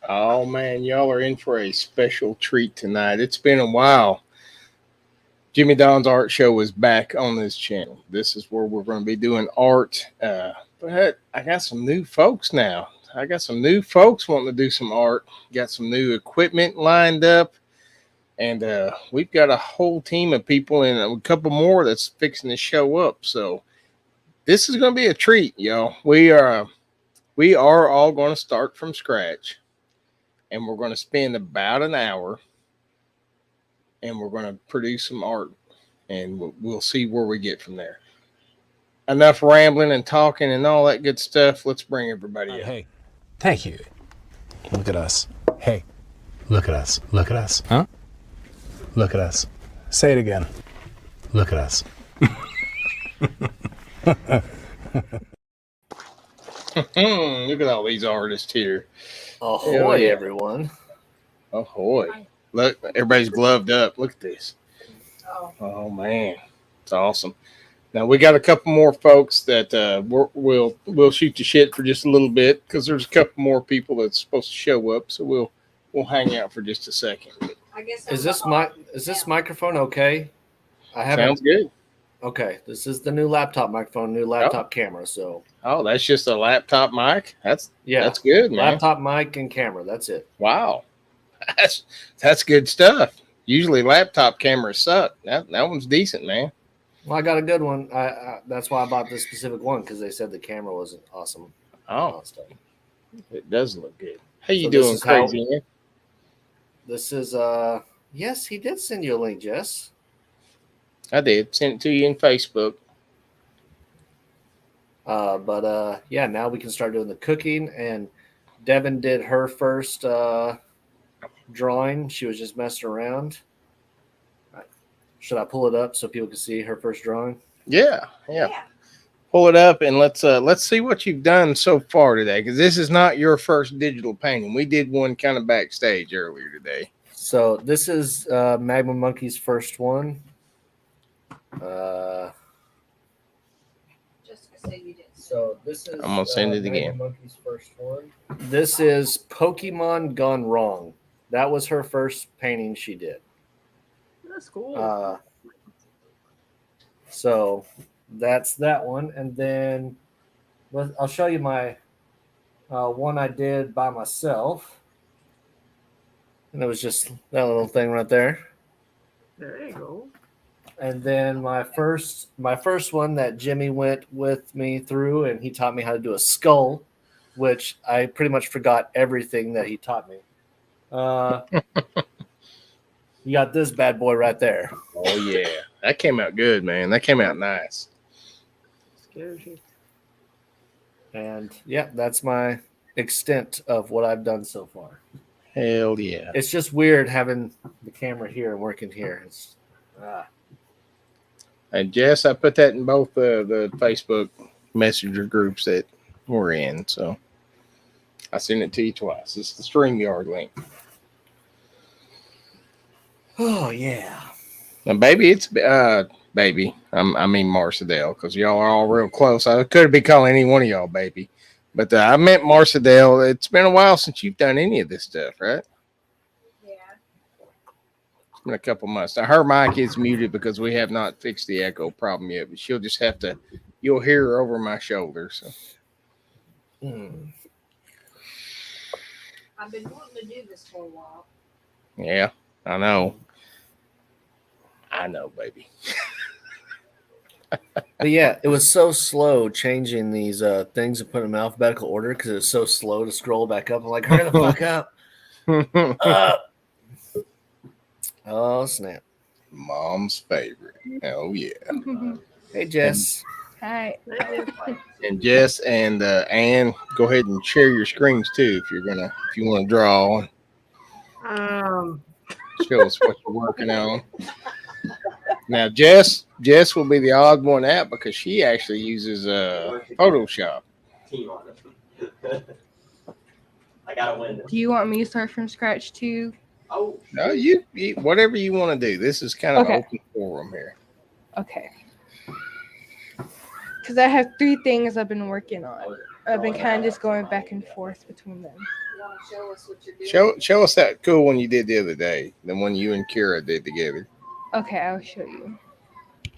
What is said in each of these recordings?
Oh man, y'all are in for a special treat tonight. It's been a while. Jimmy Don's art show is back on this channel. This is where we're going to be doing art. But I got some new folks now. I got some new folks wanting to do some art. Got some new equipment lined up. And we've got a whole team of people and a couple more that's fixing to show up. So this is going to be a treat, y'all. We are all going to start from scratch, and we're going to spend about an hour, and we're going to produce some art, and we'll see where we get from there. Enough rambling and talking and all that good stuff. Let's bring everybody up. Hey, thank you. Look at us. Hey, look at us. Look at us. Huh? Look at us. Say it again. Look at us. Look at all these artists here. Ahoy, yeah. Everyone. Ahoy. Look, everybody's gloved up. Look at this. Oh man. It's awesome. Now we got a couple more folks that we'll shoot the shit for just a little bit because there's a couple more people that's supposed to show up, so we'll hang out for just a second. I guess is this microphone okay? Sounds good. Okay, this is the new laptop microphone, new laptop camera. So that's just a laptop mic. That's good, man. Laptop mic and camera. That's it. Wow, that's good stuff. Usually laptop cameras suck. That one's decent, man. Well, I got a good one. That's why I bought this specific one because they said the camera wasn't awesome. Oh, it does look good. How you doing, crazy man? This is yes, he did send you a link, Jess. I did. Send it to you in Facebook. But yeah, now we can start doing the cooking. And Devin did her first drawing. She was just messing around. Should I pull it up so people can see her first drawing? Yeah. Pull it up and let's see what you've done so far today, because this is not your first digital painting. We did one kind of backstage earlier today. So this is Magma Monkey's first one. Jessica said you did. So this is I'm gonna send it again. Magma Monkey's first one. This is Pokemon Gone Wrong. That was her first painting she did. That's cool. So that's that one, and then I'll show you my one I did by myself, and it was just that little thing right there. There you go. And then my first one that Jimmy went with me through, and he taught me how to do a skull, which I pretty much forgot everything that he taught me. You got this bad boy right there. Oh yeah, that came out good, man. That came out nice. Scares you. And yeah, that's my extent of what I've done so far. Hell yeah. It's just weird having the camera here and working here. It's And Jess, I put that in both the Facebook Messenger groups that we're in, so I sent it to you twice. It's the StreamYard link. Oh yeah. And baby, it's baby. I mean Marcedale, because y'all are all real close. I could be calling any one of y'all baby, but I meant Marcedale. It's been a while since you've done any of this stuff, right? Yeah. It's been a couple months. Now her mic is muted because we have not fixed the echo problem yet, but she'll just have to. You'll hear her over my shoulder. So. I've been wanting to do this for a while. Yeah, I know. Baby. But yeah, it was so slow changing these things and putting them in alphabetical order because it was so slow to scroll back up. I'm like, hurry the fuck up. Oh, snap. Mom's favorite. Oh, yeah. Hey, Jess. Hi. And Jess and Ann, go ahead and share your screens too if you want to draw. Show us what you're working on. Now, Jess will be the odd one out because she actually uses Photoshop. I got a window. Do you want me to start from scratch too? Oh, No, you whatever you want to do. This is kind of open forum here. Okay. Because I have 3 things I've been working on. I've been kind of just going back and forth between them. want to show us what you're doing? Show us that cool one you did the other day, the one you and Kira did together. Okay, I'll show you.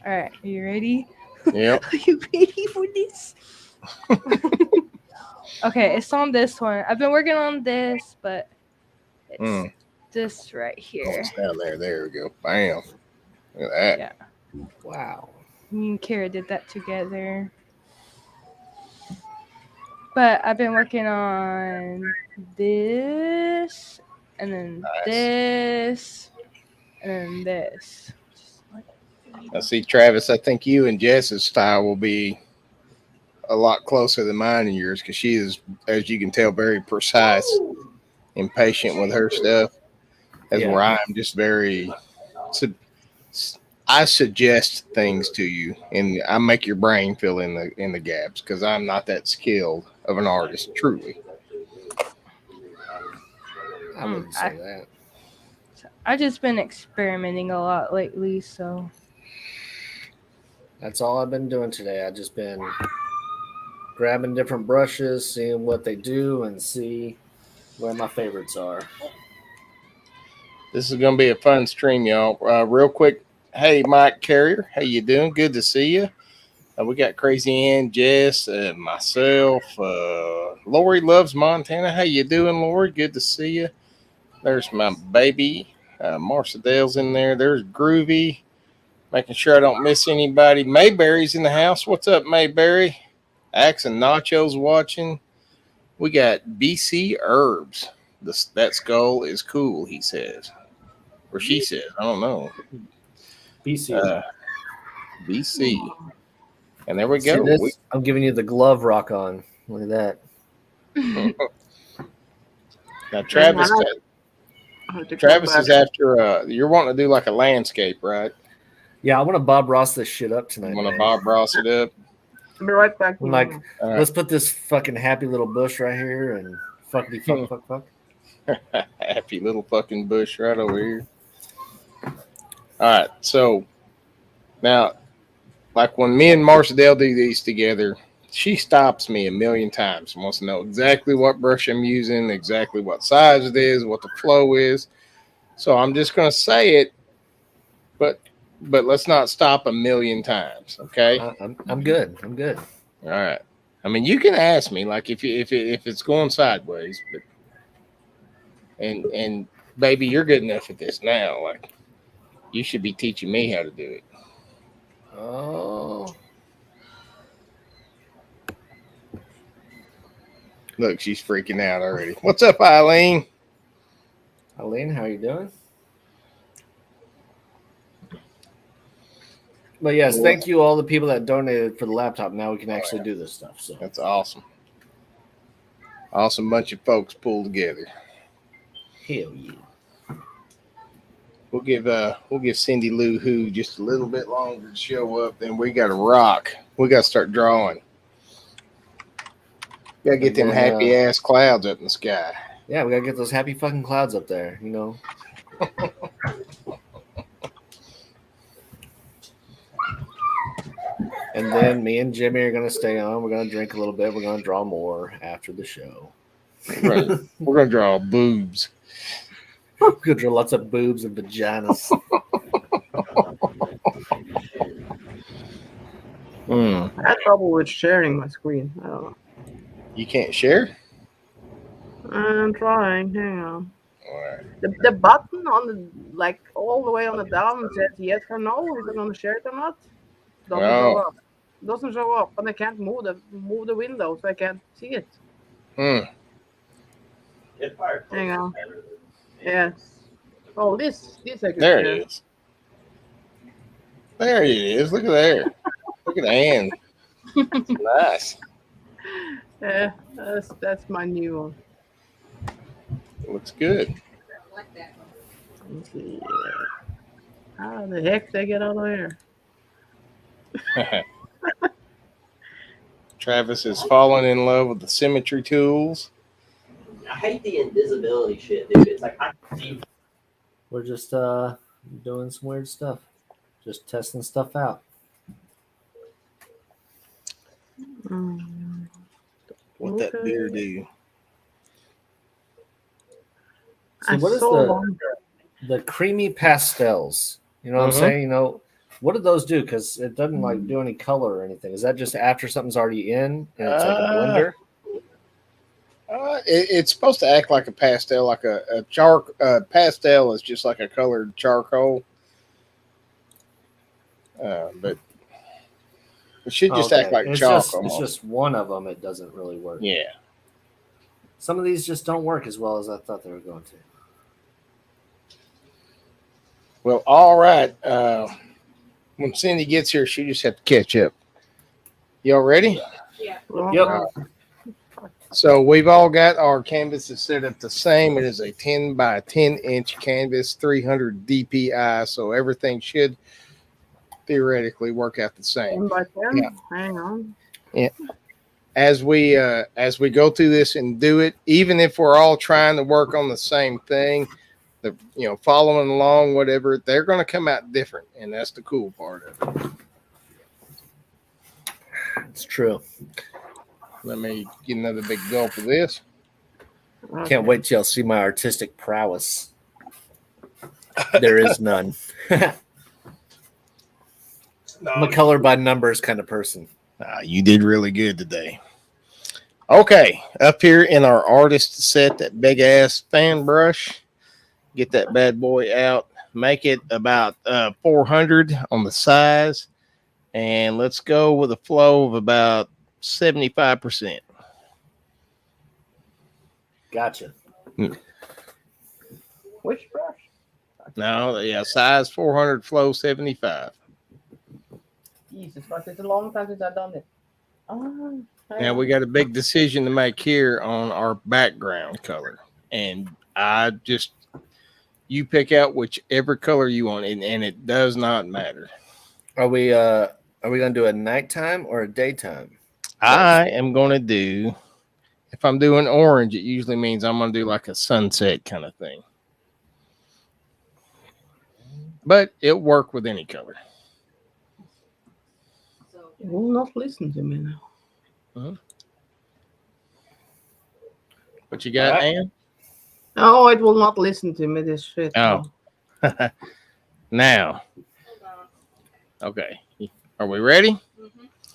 All right, are you ready? Yep. Are you ready for this? Okay, it's on this one. I've been working on this, but it's this right Oh, here. it's down there. There we go. Bam. Look at that. Yeah. Wow. Me and Kara did that together. But I've been working on this, and then Nice. this, and then this. Now, see, Travis, I think you and Jess's style will be a lot closer than mine and yours because she is, as you can tell, very precise and patient with her stuff. As Yeah. where I'm just very, I suggest things to you and I make your brain fill in the gaps because I'm not that skilled of an artist, truly. I wouldn't say that. I've just been experimenting a lot lately, so. That's all I've been doing today. I've just been grabbing different brushes, seeing what they do, and see where my favorites are. This is going to be a fun stream, y'all. Real quick, hey, Mike Carrier, how you doing? Good to see you. We got Crazy Ann, Jess, myself. Lori loves Montana. How you doing, Lori? Good to see you. There's my baby. Marcia Dale's in there. There's Groovy. Making sure I don't miss anybody. Mayberry's in the house. What's up, Mayberry? Axe and Nacho's watching. We got BC Herbs. That skull is cool, he says. Or she says. I don't know. BC. BC. And there we See go. this? I'm giving you the glove rock on. Look at that. Now, Travis is after, you're wanting to do like a landscape, right? Yeah, I want to Bob Ross this shit up tonight. You want to man. Bob Ross it up? I'll be right back. I'm like, right. Let's put this fucking happy little bush right here and fuckity fuck. Happy little fucking bush right over here. All right, so now, like when me and Marcia Dale do these together, she stops me a million times and wants to know exactly what brush I'm using, exactly what size it is, what the flow is. So I'm just going to say it, but let's not stop a million times, okay? I'm good. I'm good. All right. I mean, you can ask me like if it's going sideways, but and baby, you're good enough at this now. Like you should be teaching me how to do it. Oh. Look, she's freaking out already. What's up, Eileen? Eileen, how you doing? But yes, thank you all the people that donated for the laptop. Now we can actually do this stuff. So that's awesome. Awesome bunch of folks pulled together. Hell yeah. We'll give Cindy Lou Who just a little bit longer to show up. Then we got to rock. We got to start drawing. Got to get them happy ass clouds up in the sky. Yeah, we got to get those happy fucking clouds up there. You know. And then me and Jimmy are going to stay on. We're going to drink a little bit. We're going to draw more after the show. Right. We're going to draw boobs. We're going to draw lots of boobs and vaginas. I had trouble with sharing my screen. I don't know. You can't share? I'm trying. Hang on. All right. The button on the like all the way on the down says yes or no. Is it going to share it or not? Doesn't show up. Doesn't show up, and I can't move the window, so I can't see it. Hang on. Yes. Oh, this I can There share. it is. There it is. Look at there. Look at the hand. Nice. Yeah, that's my new one. It looks good. I like that one. Let's see. How the heck did I get out of here? Travis is falling in love with the symmetry tools. I hate the invisibility shit, dude. It's like I can see. We're just doing some weird stuff. Just testing stuff out. What that beer do? See, I what is saw one. the creamy pastels? You know what I'm Mhm. saying? You know, what do those do? Because it doesn't like do any color or anything. Is that just after something's already in and it's like a blender? It's supposed to act like a pastel, like a pastel is just like a colored charcoal. But it should just act like It's chalk just almost. it's just one of them. It doesn't really work. Yeah. Some of these just don't work as well as I thought they were going to. Well, all right. When Cindy gets here, she just have to catch up. Y'all ready? Yep. So we've all got our canvases set up the same. It is a 10 by 10 inch canvas, 300 DPI. So everything should theoretically work out the same. 10 by 10. Yeah. Hang on. As we go through this and do it, even if we're all trying to work on the same thing, following along, whatever, they're going to come out different, and that's the cool part of it. It's true. Let me get another big gulp of this. Can't wait till y'all see my artistic prowess. There is none. I'm a color by numbers kind of person. You did really good today. Okay, up here in our artist set, that big ass fan brush. Get that bad boy out. Make it about 400 on the size, and let's go with a flow of about 75%. Gotcha. Which brush? No, yeah, size 400, flow 75. Jesus Christ, it's a long time since I've done it. Oh, Now we got a big decision to make here on our background color, and you pick out whichever color you want, and it does not matter. Are we gonna do a nighttime or a daytime? I am going to do, if I'm doing orange, it usually means I'm going to do like a sunset kind of thing. But it'll work with any color. It will not listen to me now. What you got, Ann? Oh, it will not listen to me, this shit. Oh. Now. Okay. Are we ready?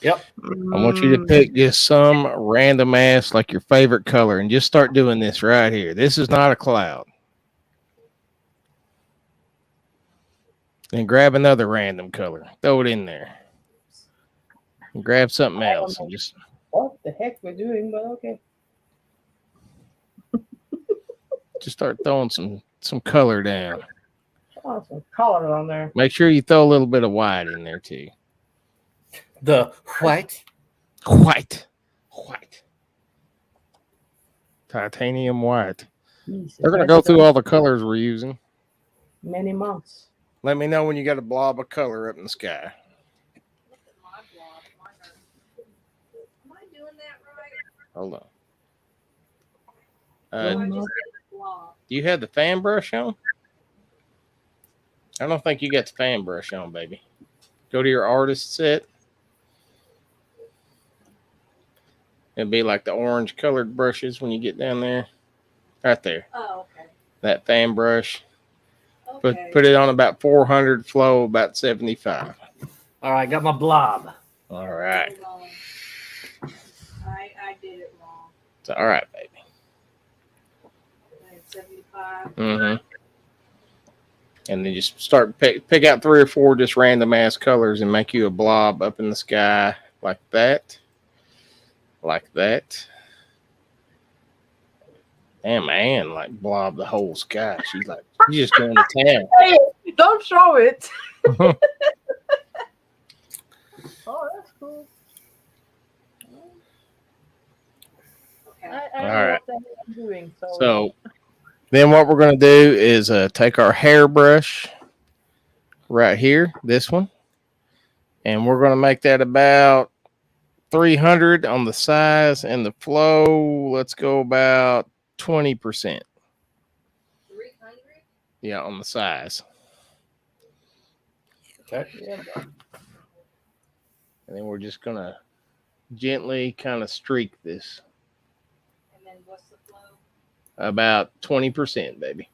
Yep. I want you to pick just some random ass, like your favorite color, and just start doing this right here. This is not a cloud. Then grab another random color. Throw it in there. And grab something else. And just What the heck we're doing, but okay. Just start throwing some color down. Oh, some color on there. Make sure you throw a little bit of white in there too. The white. Titanium white. Jesus, They're going to go through all the colors we're using. many months. Let me know when you got a blob of color up in the sky. Am I doing that right? Hold on. Or I just did the blob? Do you have the fan brush on? I don't think you got the fan brush on, baby. Go to your artist set. It'll be like the orange colored brushes when you get down there. Right there. Oh, okay. That fan brush. Okay. Put it on about 400, flow about 75. All right, got my blob. All right. Hold on. I did it wrong. It's all right, baby. I had 75. Mm-hmm. And then just start pick out 3 or 4 just random ass colors and make you a blob up in the sky like that. Like that. Damn, Ann like blob the whole sky. She's just going to town. Hey, don't show it. Oh, that's cool. Okay. I All don't know right. what the hell I'm doing. So then what we're going to do is take our hairbrush right here, this one, and we're going to make that about 300 on the size, and the flow, let's go about 20%. 300? Yeah, on the size. Okay. Yeah. And then we're just going to gently kind of streak this And then what's the flow? about 20%, baby.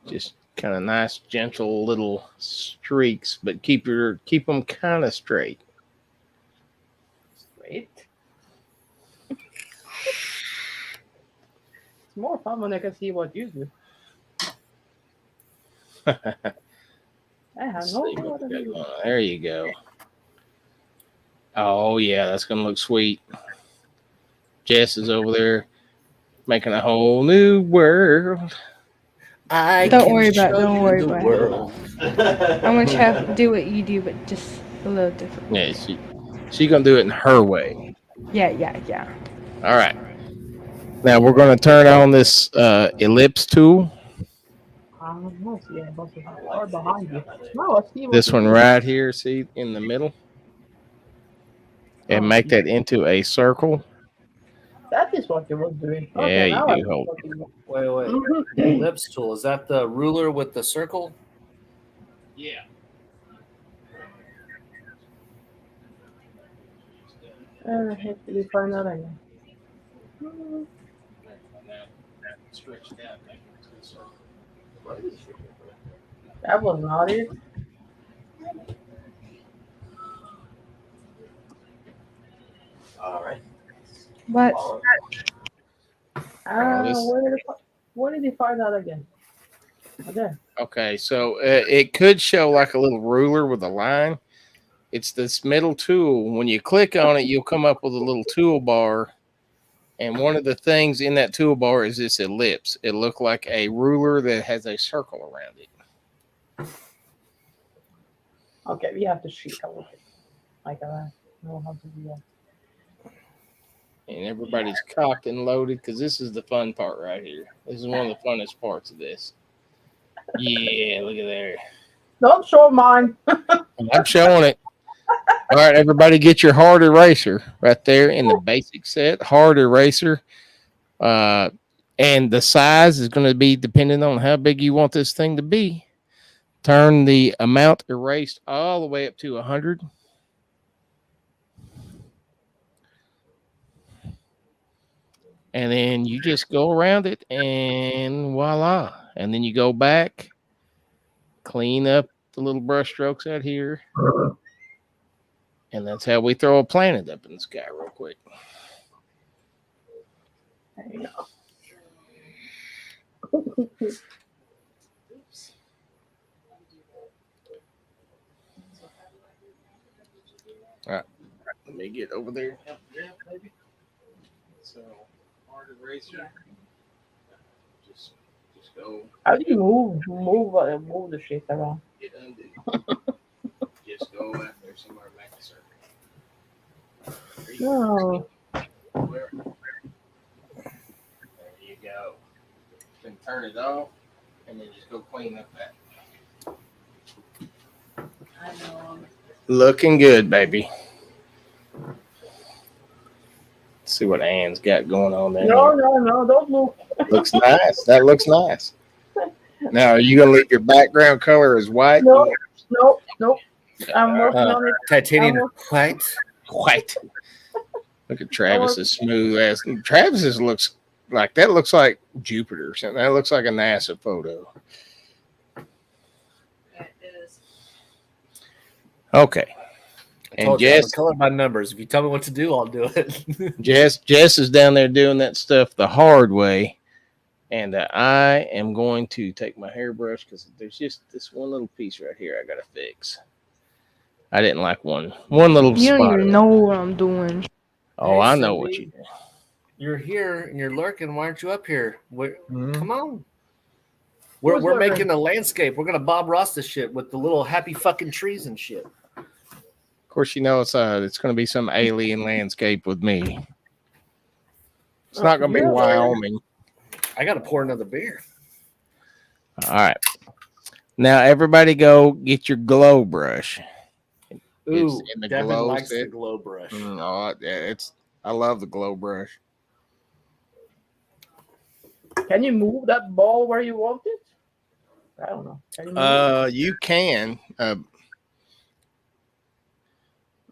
Just kind of nice, gentle little streaks, but keep them kind of straight. Straight. It's more fun when I can see what you do. I have Let's no see clue what what we to got do. going on. There you go. Oh yeah, that's gonna look sweet. Jess is over there making a whole new world. Don't worry about it. Don't worry about it. World. I'm gonna try to do what you do, but just a little different. Yeah, she's gonna do it in her way. Yeah. All right. Now we're gonna turn on this ellipse tool. No, see, I must have far behind you. No, I see what This you one do. right here, see in the middle, and Oh, make yeah. that into a circle. That is what you was doing. Yeah, Okay, you now I do. see Hold. what you do. Wait. The ellipse tool, is that the ruler with the circle? Yeah. Did you find that again? Stretch it out, make it into a circle. That was not it. All right. What? Where did you find that again? Okay. Okay, so it could show like a little ruler with a line. It's this middle tool. When you click on it, you'll come up with a little toolbar. And one of the things in that toolbar is this ellipse. It looked like a ruler that has a circle around it. Okay, we have to shoot a little bit. Like I know how to do that. And everybody's cocked and loaded because this is the fun part right here. This is one of the funnest parts of this. Yeah, look at there. Don't show mine. I'm showing it. All right, everybody get your hard eraser right there in the basic set. Hard eraser. And the size is going to be dependent on how big you want this thing to be. Turn the amount erased all the way up to 100. And then you just go around it and voila. And then you go back, clean up the little brush strokes out here. And that's how we throw a planet up in the sky real quick. There you go. All right. Let me get over there. Yeah, baby. So, hard eraser. Just go. How do you move the shit around? Get undo. Just go after somewhere back a circle. No. There you go. Then turn it off, and then just go clean up that. Looking good, baby. Let's see what Ann's got going on there. No, don't move. Looks nice. That looks nice. Now, are you going to leave your background color as white? No. I'm working on it. Titanium white. White. Look at Travis's smooth ass. Travis's looks like that. Looks like Jupiter or something. That looks like a NASA photo. It is. Okay. And Told you, I'm Jess, color by numbers. If you tell me what to do, I'll do it. Jess is down there doing that stuff the hard way, and I am going to take my hairbrush because there's just this one little piece right here I gotta fix. I didn't like one little You spot. don't even know what I'm doing. Oh, Hey, I know Cindy. what you do. You're here and you're lurking. Why aren't you up here? Come on. Who's We're lurking? making a landscape. We're gonna Bob Ross this shit with the little happy fucking trees and shit. Of course, you know it's going to be some alien landscape with me. It's not going to be Yeah. Wyoming. I gotta pour another beer. All right. Now, everybody go get your glow brush. Ooh, in the Devin glow likes the set. glow brush. I love the glow brush. Can you move that ball where you want it? I don't know. Can you move it? You can.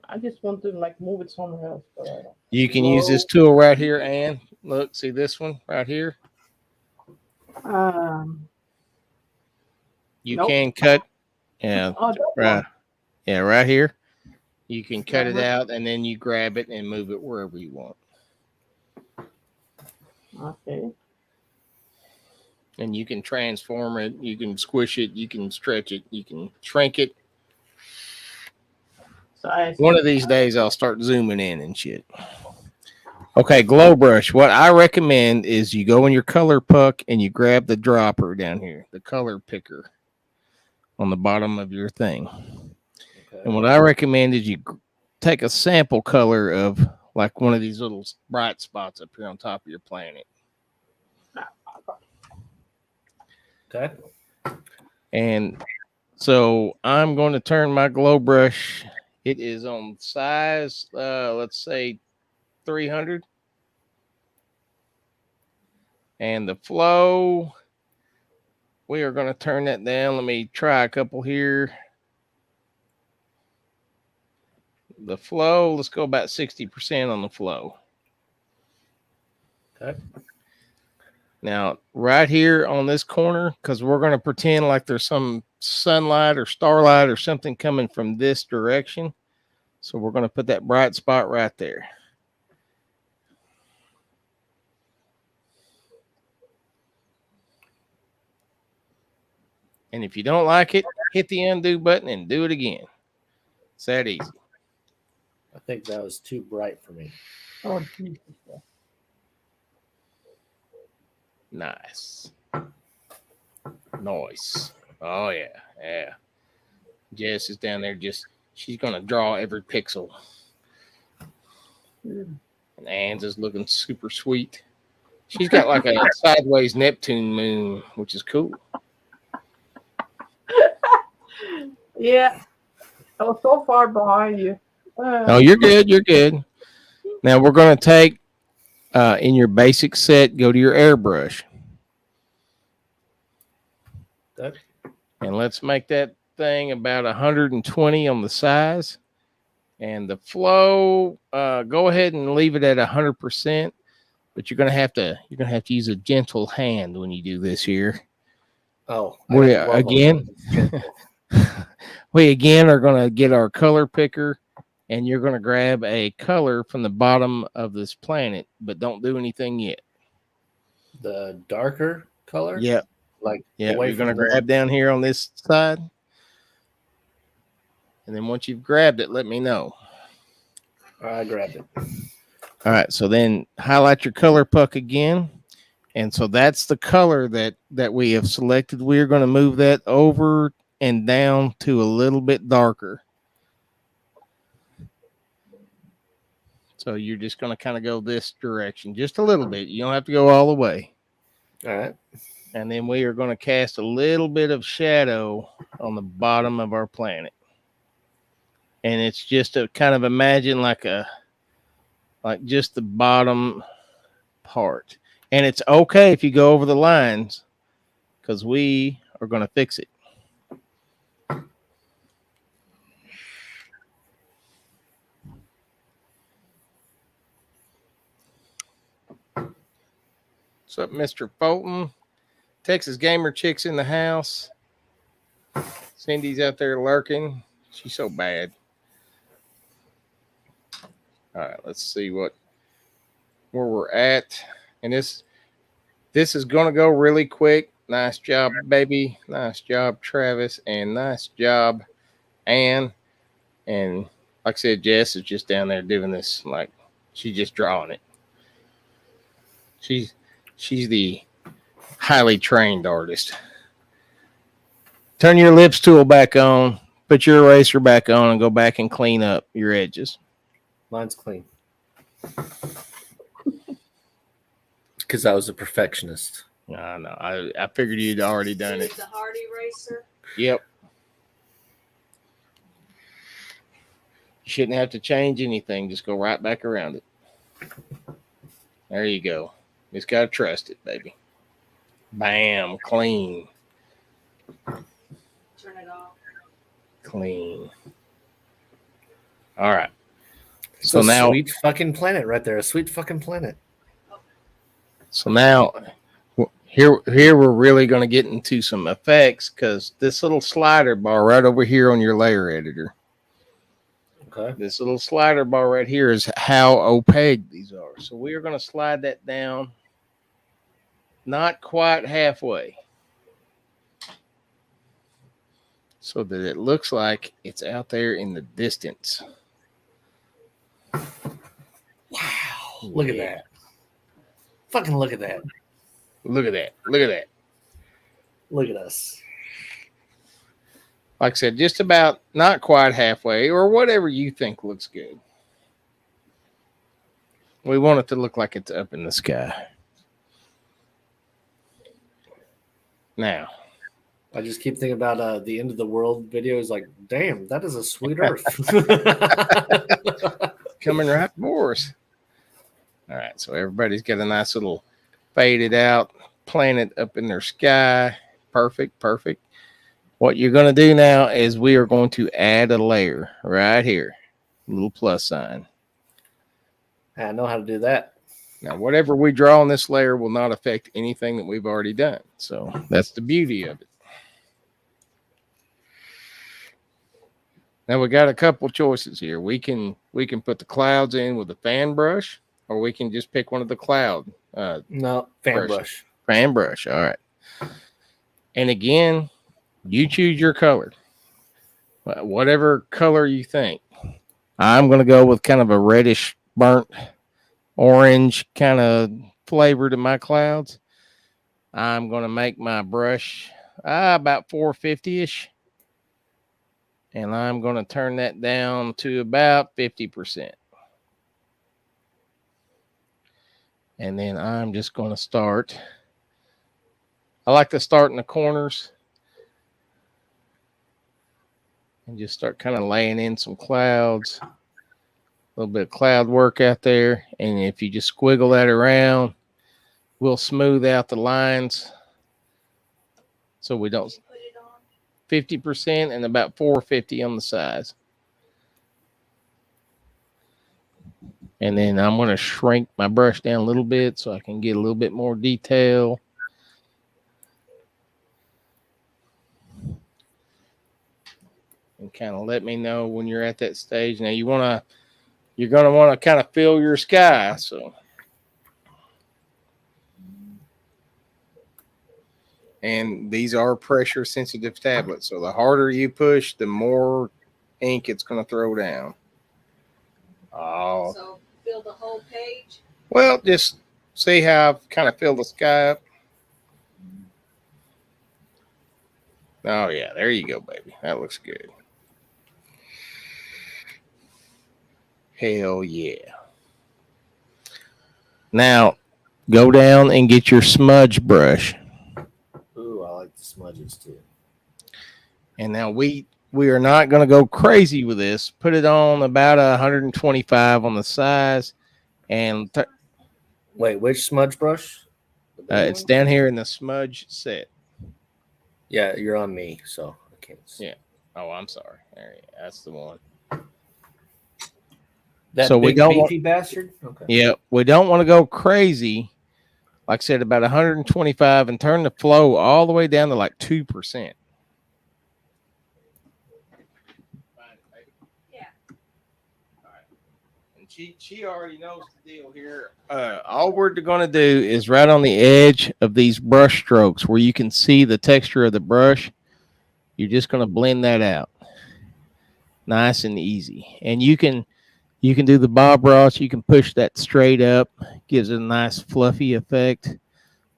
I just want to like move it somewhere else. But I don't. You can use this tool right here, Ann. Look, see this one right here? You Nope. can cut, yeah, Oh, that right, yeah, right here. You can cut it Uh-huh. out, and then you grab it and move it wherever you want. Okay. And you can transform it. You can squish it. You can stretch it. You can shrink it. So I One of these days, I'll start zooming in and shit. Okay, glow brush. What I recommend is you go in your color puck and you grab the dropper down here, the color picker on the bottom of your thing. Okay. And what I recommend is you take a sample color of like one of these little bright spots up here on top of your planet. Okay. And so I'm going to turn my glow brush. It is on size, let's say 300. And the flow, we are going to turn that down. Let me try a couple here. The flow, let's go about 60% on the flow. Okay. Now, right here on this corner, because we're going to pretend like there's some sunlight or starlight or something coming from this direction. So we're going to put that bright spot right there. And if you don't like it, hit the undo button and do it again. It's that easy. I think that was too bright for me. Oh, Jesus. Nice. Nice. Oh, yeah. Yeah. Jess is down there she's going to draw every pixel. And Ann's is looking super sweet. She's got like a sideways Neptune moon, which is cool. Yeah. I was so far behind you. Oh, you're good. You're good. Now we're going to take, in your basic set, go to your airbrush. Okay. And let's make that thing about 120 on the size. And the flow, go ahead and leave it at 100%. But you're gonna have to use a gentle hand when you do this here. Oh, We again are gonna get our color picker, and you're gonna grab a color from the bottom of this planet, but don't do anything yet. The darker color? Yep. Like Yeah, away you're gonna from the- grab down here on this side. And then once you've grabbed it, let me know. I grabbed it. All right, so then highlight your color puck again. And so that's the color that we have selected. We're going to move that over and down to a little bit darker. So you're just going to kind of go this direction, just a little bit. You don't have to go all the way. All right. And then we are going to cast a little bit of shadow on the bottom of our planet. And it's just to kind of imagine like just the bottom part. And it's okay if you go over the lines because we are going to fix it. What's up, Mr. Fulton? Texas Gamer Chick's in the house. Cindy's out there lurking. She's so bad. All right, let's see where we're at. And this is going to go really quick. Nice job, baby. Nice job, Travis. And nice job, Ann. And like I said, Jess is just down there doing this. Like, she's just drawing it. She's the highly trained artist. Turn your ellipse tool back on. Put your eraser back on and go back and clean up your edges. Mine's clean. Because I was a perfectionist. I know. I figured you'd already done it. The hard eraser. Yep. You shouldn't have to change anything. Just go right back around it. There you go. Just got to trust it, baby. Bam. Clean. Turn it off. Clean. All right. So now, sweet fucking planet right there. A sweet fucking planet. So now, Here we're really going to get into some effects because this little slider bar right over here on your layer editor. Okay. This little slider bar right here is how opaque these are. So we are going to slide that down not quite halfway so that it looks like it's out there in the distance. Wow. Look at that. Fucking look at that. Look at that. Look at that. Look at us. Like I said, just about not quite halfway or whatever you think looks good. We want it to look like it's up in the sky. Now, I just keep thinking about the end of the world videos. Like, damn, that is a sweet earth. coming right for us. All right, so everybody's got a nice little faded out planet up in their sky. Perfect, perfect. What you're going to do now is we are going to add a layer right here, a little plus sign. I know how to do that. Now, whatever we draw on this layer will not affect anything that we've already done. So that's the beauty of it. Now we got a couple choices here. We can put the clouds in with a fan brush, or we can just pick one of the cloud. No, fan brush. Fan brush. All right. And again, you choose your color, whatever color you think. I'm going to go with kind of a reddish burnt orange kind of flavor to my clouds. I'm going to make my brush about 450-ish. And I'm going to turn that down to about 50%. And then I'm just going to start. I like to start in the corners and just start kind of laying in some clouds. A little bit of cloud work out there. And if you just squiggle that around, we'll smooth out the lines so we don't 50% and about 450 on the sides. And then I'm going to shrink my brush down a little bit so I can get a little bit more detail. And kind of let me know when you're at that stage. Now you're going to want to kind of fill your sky. So, and these are pressure sensitive tablets. So the harder you push, the more ink it's going to throw down. Oh. So fill the whole page? Well, just see how I've kind of filled the sky up. Oh, yeah. There you go, baby. That looks good. Hell yeah. Now, go down and get your smudge brush. Ooh, I like the smudges too. And now we are not going to go crazy with this. Put it on about 125 on the size. And wait, which smudge brush? It's down here in the smudge set. Yeah, you're on me, so I can't see. Yeah. Oh, I'm sorry. There you go. That's the one. That so big we don't beefy bastard? Okay. Yeah, we don't want to go crazy. Like I said, about 125 and turn the flow all the way down to like 2%. Yeah. All right. And she already knows the deal here. All we're going to do is right on the edge of these brush strokes where you can see the texture of the brush. You're just going to blend that out. Nice and easy. And you can do the Bob Ross. You can push that straight up. Gives it a nice fluffy effect.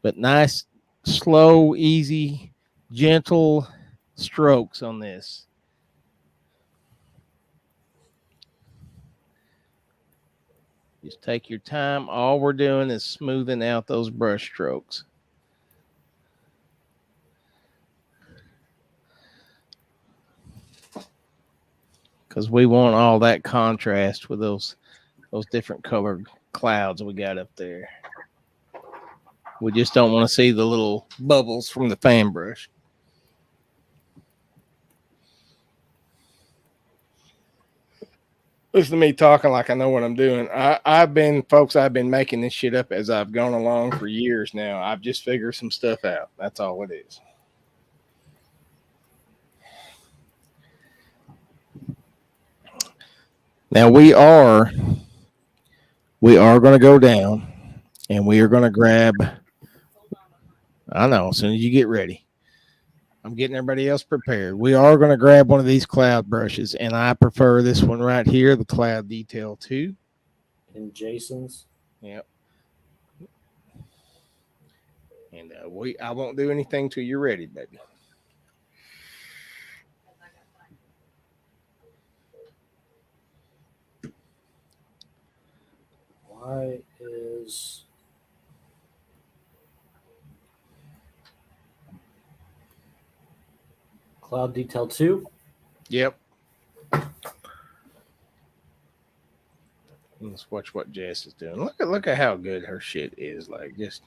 But nice, slow, easy, gentle strokes on this. Just take your time. All we're doing is smoothing out those brush strokes. Because we want all that contrast with those different colored clouds we got up there. We just don't want to see the little bubbles from the fan brush. Listen to me talking like I know what I'm doing. I've been making this shit up as I've gone along for years now. I've just figured some stuff out. That's all it is. Now we are going to go down and we are going to grab. I know, as soon as you get ready. I'm getting everybody else prepared. We are going to grab one of these cloud brushes, and I prefer this one right here, the Cloud Detail 2. And Jason's. Yep. And I won't do anything till you're ready, baby. Why is Cloud Detail 2? Yep. Let's watch what Jess is doing. Look at how good her shit is. Like, just.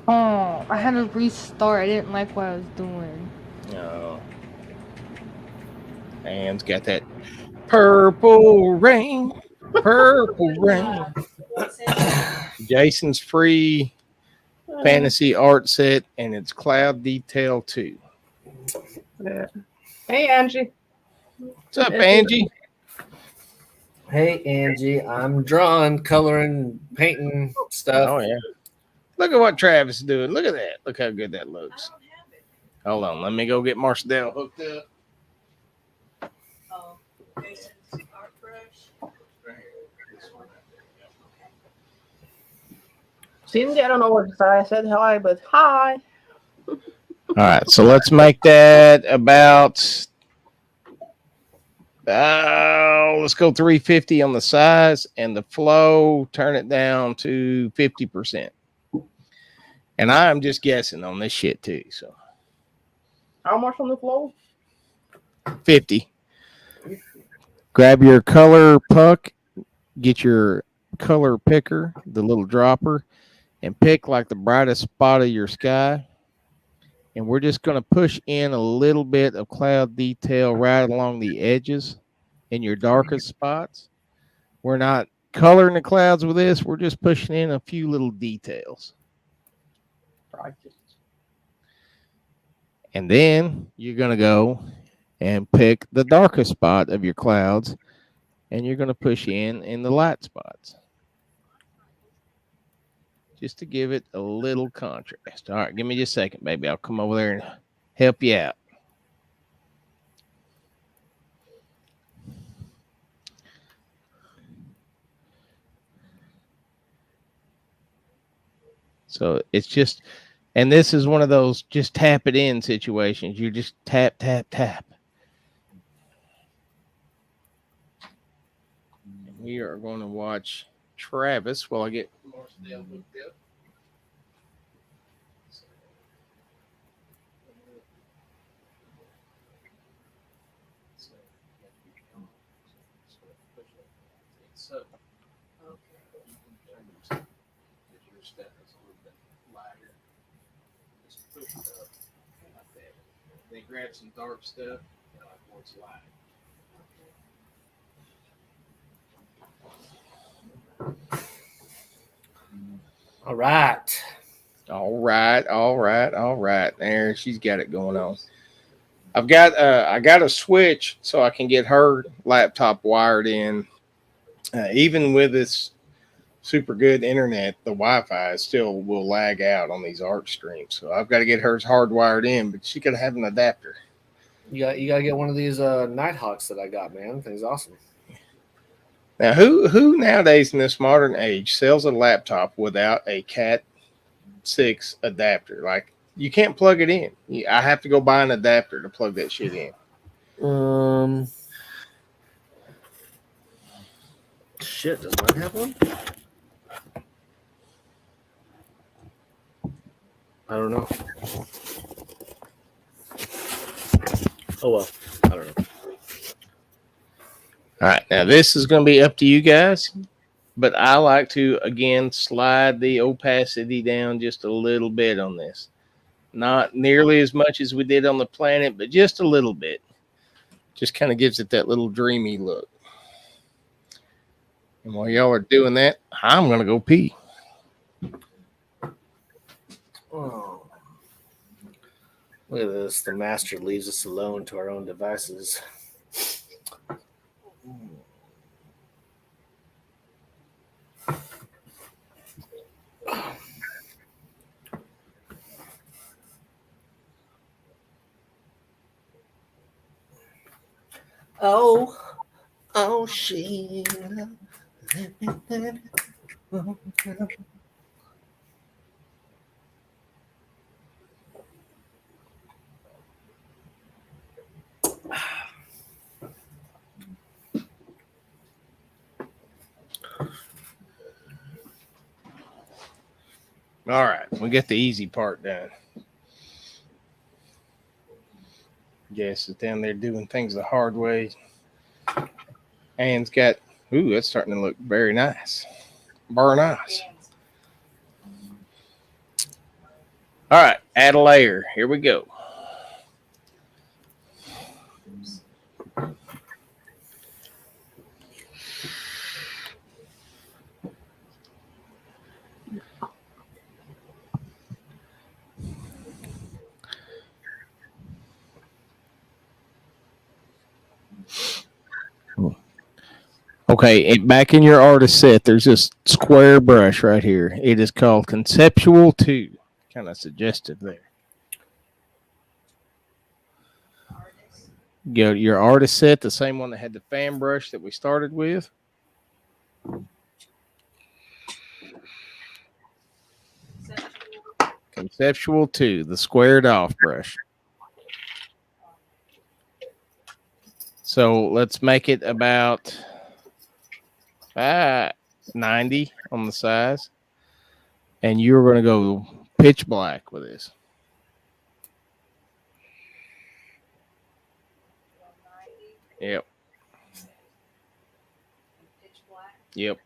Oh, I had to restart. I didn't like what I was doing. Oh. Anne's got that purple rain. Purple rain. Jason's free fantasy art set, and it's Cloud Detail 2. Yeah. Hey, Angie. What's up, Angie? Hey, Angie, I'm drawing, coloring, painting stuff. Oh, yeah. Look at what Travis is doing. Look at that. Look how good that looks. Hold on. Let me go get Marcel hooked up. Oh, Jason's art brush. Cindy, I don't know what to say. I said hi, but hi. All right. So let's make that about... let's go 350 on the size, and the flow, turn it down to 50%. And I'm just guessing on this shit too. So How much on the flow? 50. Grab your color puck, get your color picker, the little dropper, and pick like the brightest spot of your sky. And we're just going to push in a little bit of cloud detail right along the edges in your darkest spots. We're not coloring the clouds with this. We're just pushing in a few little details. And then you're going to go and pick the darkest spot of your clouds, and you're going to push in the light spots. Just to give it a little contrast. All right, give me just a second, baby. I'll come over there and help you out. So it's just, and this is one of those just tap it in situations. You just tap, tap, tap. And we are going to watch Travis while I get Marcel hooked up. So, your step is a little bit lighter. Just push it up like that. Then grab some dark stuff and like where it's light. All right. There, she's got it going on. I got a switch so I can get her laptop wired in. Even with this super good internet, the Wi-Fi still will lag out on these art streams. So I've got to get hers hardwired in, but she got to have an adapter. You gotta get one of these Nighthawks that I got, man. Thing's awesome. Now, who nowadays in this modern age sells a laptop without a Cat 6 adapter? Like, you can't plug it in. I have to go buy an adapter to plug that shit in. Shit, does mine have one? I don't know. Oh well, I don't know. All right, now this is going to be up to you guys, but I like to, again, slide the opacity down just a little bit on this. Not nearly as much as we did on the planet, but just a little bit. Just kind of gives it that little dreamy look. And while y'all are doing that, I'm going to go pee. Oh. Look at this. The master leaves us alone to our own devices. Oh, Sheila. All right, we get the easy part done. Jess is down there doing things the hard way. Anne's got, ooh, that's starting to look very nice. Very nice. All right, add a layer. Here we go. Okay, back in your artist set, there's this square brush right here. It is called Conceptual 2. Kind of suggestive there. Go to your artist set, the same one that had the fan brush that we started with. Conceptual 2, the squared off brush. So let's make it about 90 on the size. And you're going to go pitch black with this. Yep. Yep.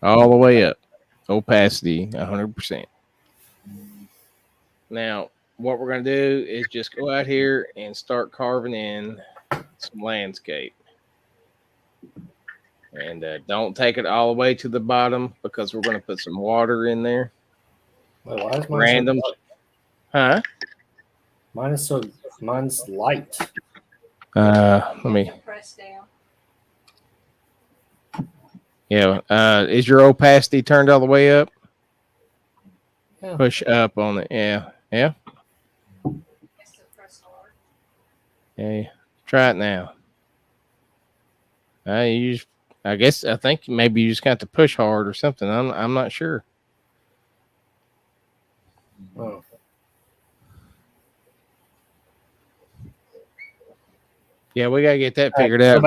All the way up. Opacity, 100%. Now, what we're going to do is just go out here and start carving in some landscape. And don't take it all the way to the bottom because we're going to put some water in there. Wait, why is mine Random. so Huh? Mine's light. Let me. Press down. Yeah. Is your opacity turned all the way up? Yeah. Push up on it. Yeah. Yeah. Press hard. Yeah. Try it now. I think maybe you just got to push hard or something. I'm not sure. Oh. Yeah, we gotta get that figured out.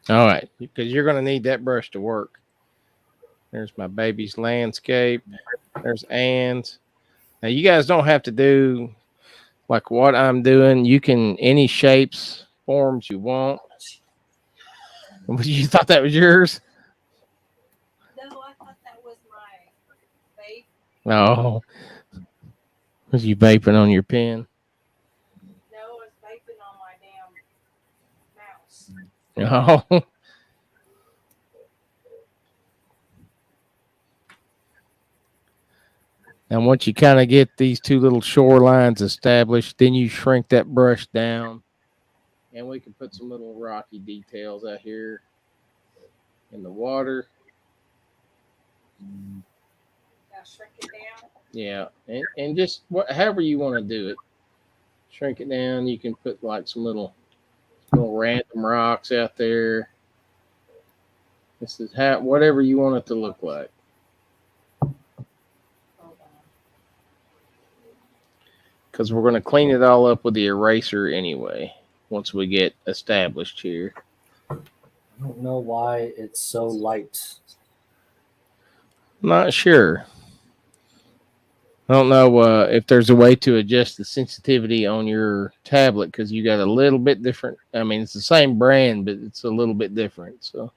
All right, because you're gonna need that brush to work. There's my baby's landscape. There's Anne's. Now you guys don't have to do like what I'm doing. You can any shapes, forms you want. You thought that was yours? No, I thought that was my vape. No. Was you vaping on your pen? No, I was vaping on my damn mouse. No. And once you kind of get these two little shorelines established, then you shrink that brush down. And we can put some little rocky details out here in the water. Now shrink it down. Yeah. And just however you want to do it. Shrink it down. You can put like some little random rocks out there. This is whatever you want it to look like. Because we're going to clean it all up with the eraser anyway, once we get established here. I don't know why it's so light. Not sure. I don't know if there's a way to adjust the sensitivity on your tablet because you got a little bit different. I mean, it's the same brand, but it's a little bit different. So.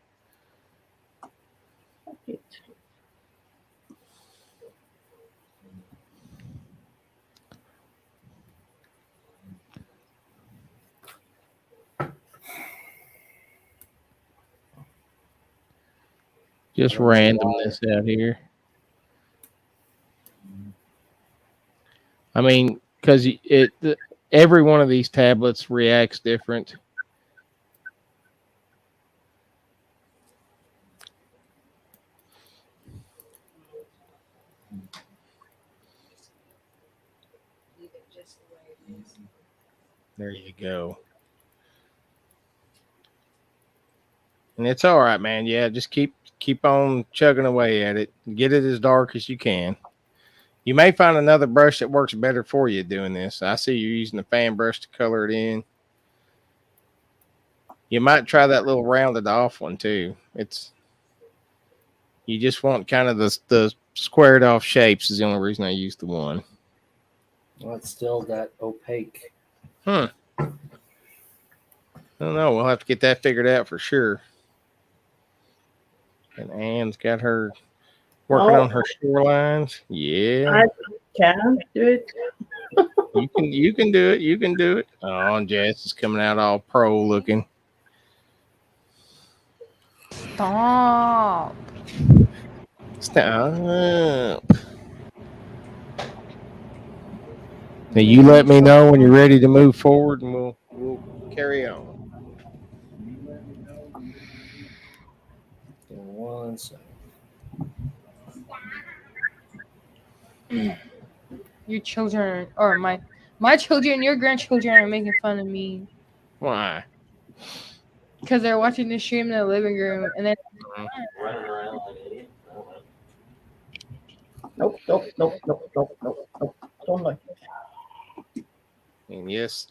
Just randomness out here. I mean, because every one of these tablets reacts different. There you go. And it's all right, man. Yeah, just keep on chugging away at it. Get it as dark as you can. You may find another brush that works better for you doing this. I see you're using the fan brush to color it in. You might try that little rounded off one too. You just want kind of the squared off shapes is the only reason I use the one. Well, it's still that opaque. I don't know. We'll have to get that figured out for sure. And Anne's got her working on her shorelines. Yeah. I can do it. You can do it. You can do it. Oh, and Jess is coming out all pro looking. Stop. Stop. Now you let me know when you're ready to move forward, and we'll carry on. One second. Your children, or my children, your grandchildren are making fun of me. Why? Because they're watching the stream in the living room, and then Running around like an idiot. Nope. Don't like it. And yes,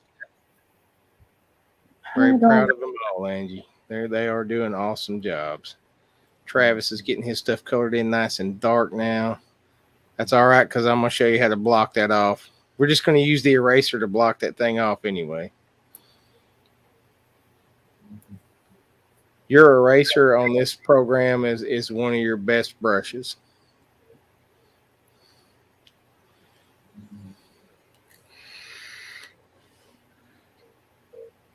very proud of them all, Angie. They are doing awesome jobs. Travis is getting his stuff colored in nice and dark now. That's all right, because I'm going to show you how to block that off. We're just going to use the eraser to block that thing off anyway. Your eraser on this program is one of your best brushes.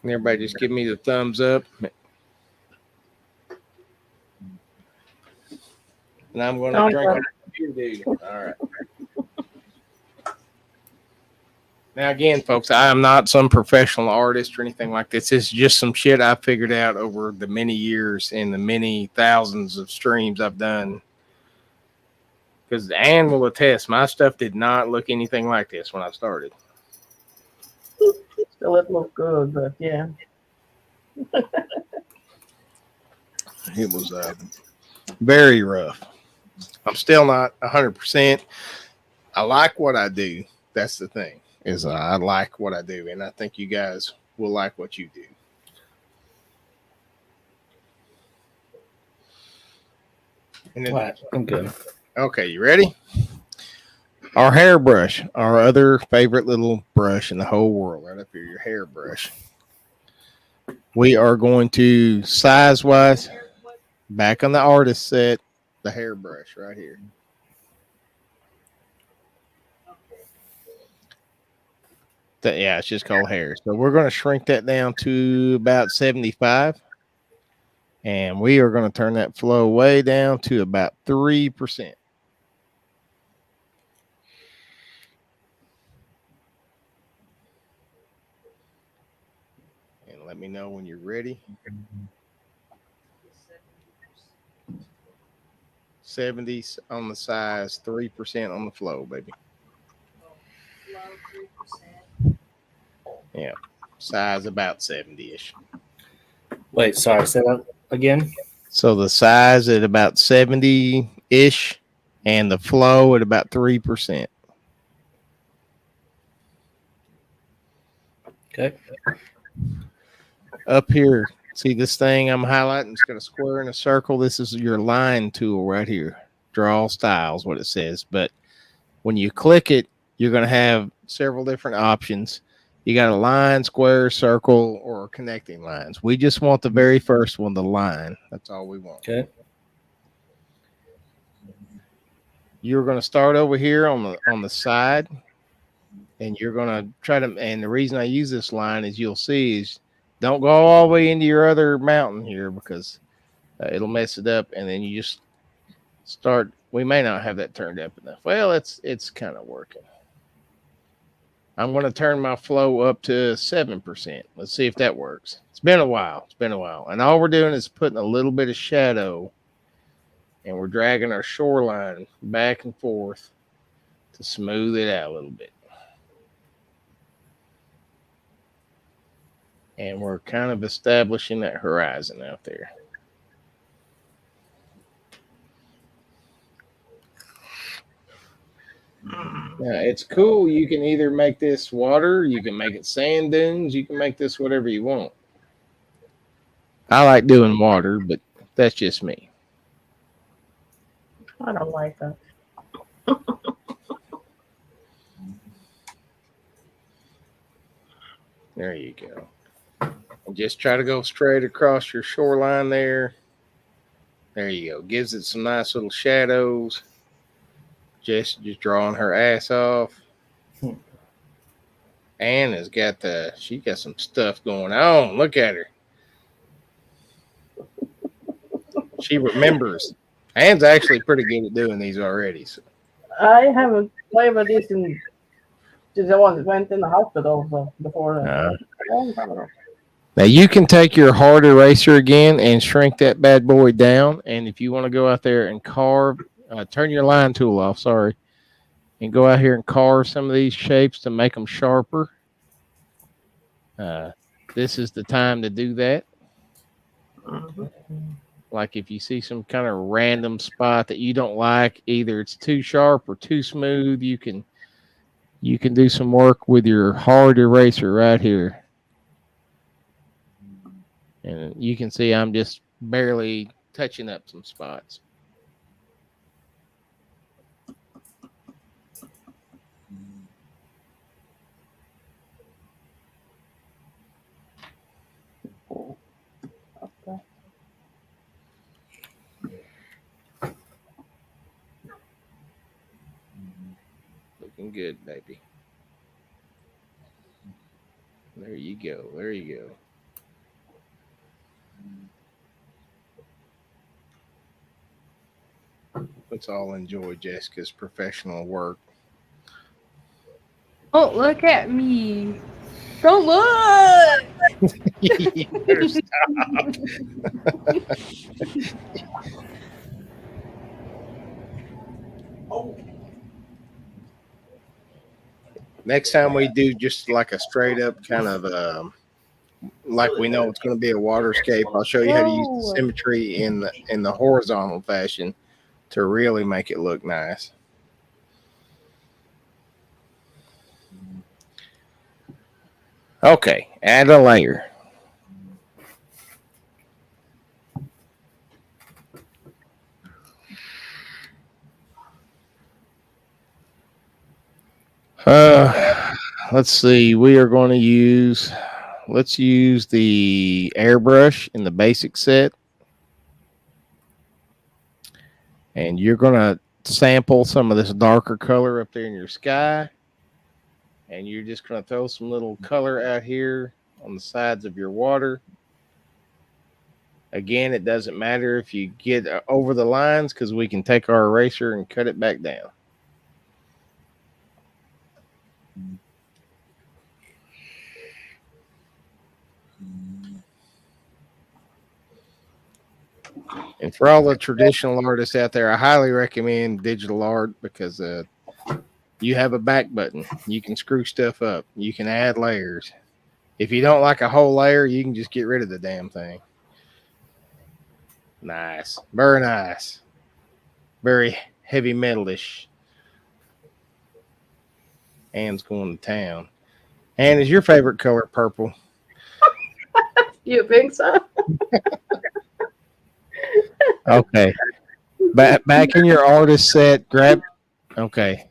And everybody just give me the thumbs up. And I'm going to drink you do. All right. Now, again, folks, I am not some professional artist or anything like this. This is just some shit I figured out over the many years and the many thousands of streams I've done. Because Ann will attest, my stuff did not look anything like this when I started. Still, it looked good, but yeah. It was very rough. I'm still not 100%. I like what I do. That's the thing, is I like what I do, and I think you guys will like what you do. And then, I'm good. Okay, you ready? Our hairbrush, our other favorite little brush in the whole world, right up here, your hairbrush. We are going to, size-wise, back on the artist set, the hairbrush right here. Yeah, it's just called hair. So we're going to shrink that down to about 75. And we are going to turn that flow way down to about 3%. And let me know when you're ready. 70 on the size, 3% on the flow, baby. Yeah, size about 70-ish. Wait, sorry, say that again. So the size at about 70-ish and the flow at about 3%. Okay. Up here, see this thing I'm highlighting? It's got a square and a circle. This is your line tool right here. Draw styles, what it says. But when you click it, you're going to have several different options. You got a line, square, circle, or connecting lines. We just want the very first one, the line. That's all we want. Okay. You're going to start over here on the side, and you're going to try to. And the reason I use this line is you'll see is don't go all the way into your other mountain here because it'll mess it up. And then you just start. We may not have that turned up enough. Well, it's kind of working. I'm going to turn my flow up to 7%. Let's see if that works. It's been a while. And all we're doing is putting a little bit of shadow, and we're dragging our shoreline back and forth to smooth it out a little bit. And we're kind of establishing that horizon out there. Now, it's cool. You can either make this water, you can make it sand dunes, you can make this whatever you want. I like doing water, but that's just me. I don't like that. There you go. And just try to go straight across your shoreline there. There you go. Gives it some nice little shadows. Just drawing her ass off. Anne has got she got some stuff going on. Look at her. She remembers. Anne's actually pretty good at doing these already. So. I haven't played with this since I went in the hospital before. Long time ago. Now you can take your hard eraser again and shrink that bad boy down. And if you want to go out there and carve, turn your line tool off, and go out here and carve some of these shapes to make them sharper. This is the time to do that. Mm-hmm. Like if you see some kind of random spot that you don't like, either it's too sharp or too smooth, you can do some work with your hard eraser right here. And you can see I'm just barely touching up some spots. Okay. Looking good, baby. There you go. There you go. Let's all enjoy Jessica's professional work. Oh, look at me. Don't look. You better stop. Next time we do just like a straight up kind of like we know it's going to be a waterscape, I'll show you how to use the symmetry in the horizontal fashion to really make it look nice. Okay, add a layer. Let's see. We are going to use, let's use the airbrush in the basic set. And you're going to sample some of this darker color up there in your sky. And you're just going to throw some little color out here on the sides of your water. Again, it doesn't matter if you get over the lines because we can take our eraser and cut it back down. And for all the traditional artists out there, I highly recommend digital art because you have a back button. You can screw stuff up. You can add layers. If you don't like a whole layer, you can just get rid of the damn thing. Nice. Very nice. Very heavy metalish. Anne's going to town. Anne, is your favorite color purple? You think so? Okay. Back in your artist set, grab. Okay.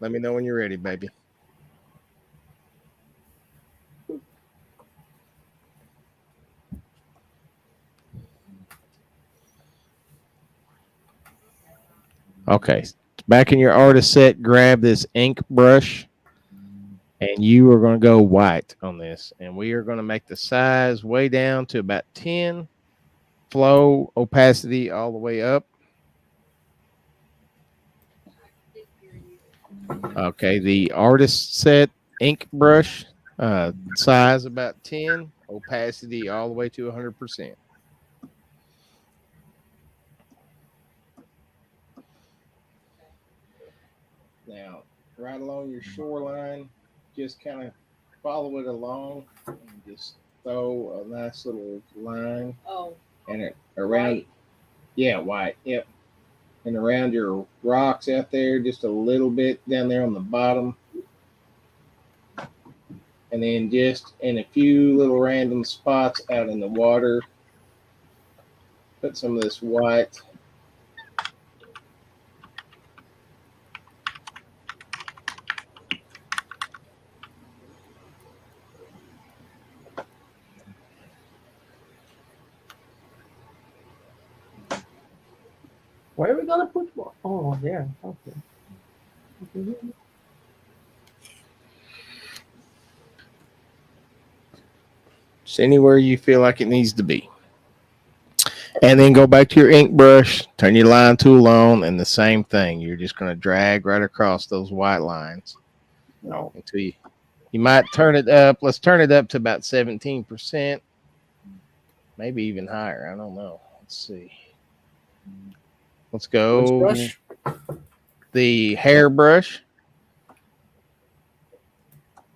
Let me know when you're ready, baby. Okay. Back in your artist set, grab this ink brush, and you are going to go white on this. And we are going to make the size way down to about 10. Flow, opacity all the way up. Okay, the artist set ink brush, size about 10, opacity all the way to 100%. Now, right along your shoreline, just kind of follow it along and just throw a nice little line. Oh, And it around, white. yeah, white, yep. And around your rocks out there, just a little bit down there on the bottom. And then just in a few little random spots out in the water, put some of this white. Where are we gonna put what? Oh, there. Okay. Just anywhere you feel like it needs to be. And then go back to your ink brush, turn your line tool on, and the same thing. You're just going to drag right across those white lines. No. Until you might turn it up. Let's turn it up to about 17%, maybe even higher. I don't know. Let's see. Let's go. Which brush? The hair brush.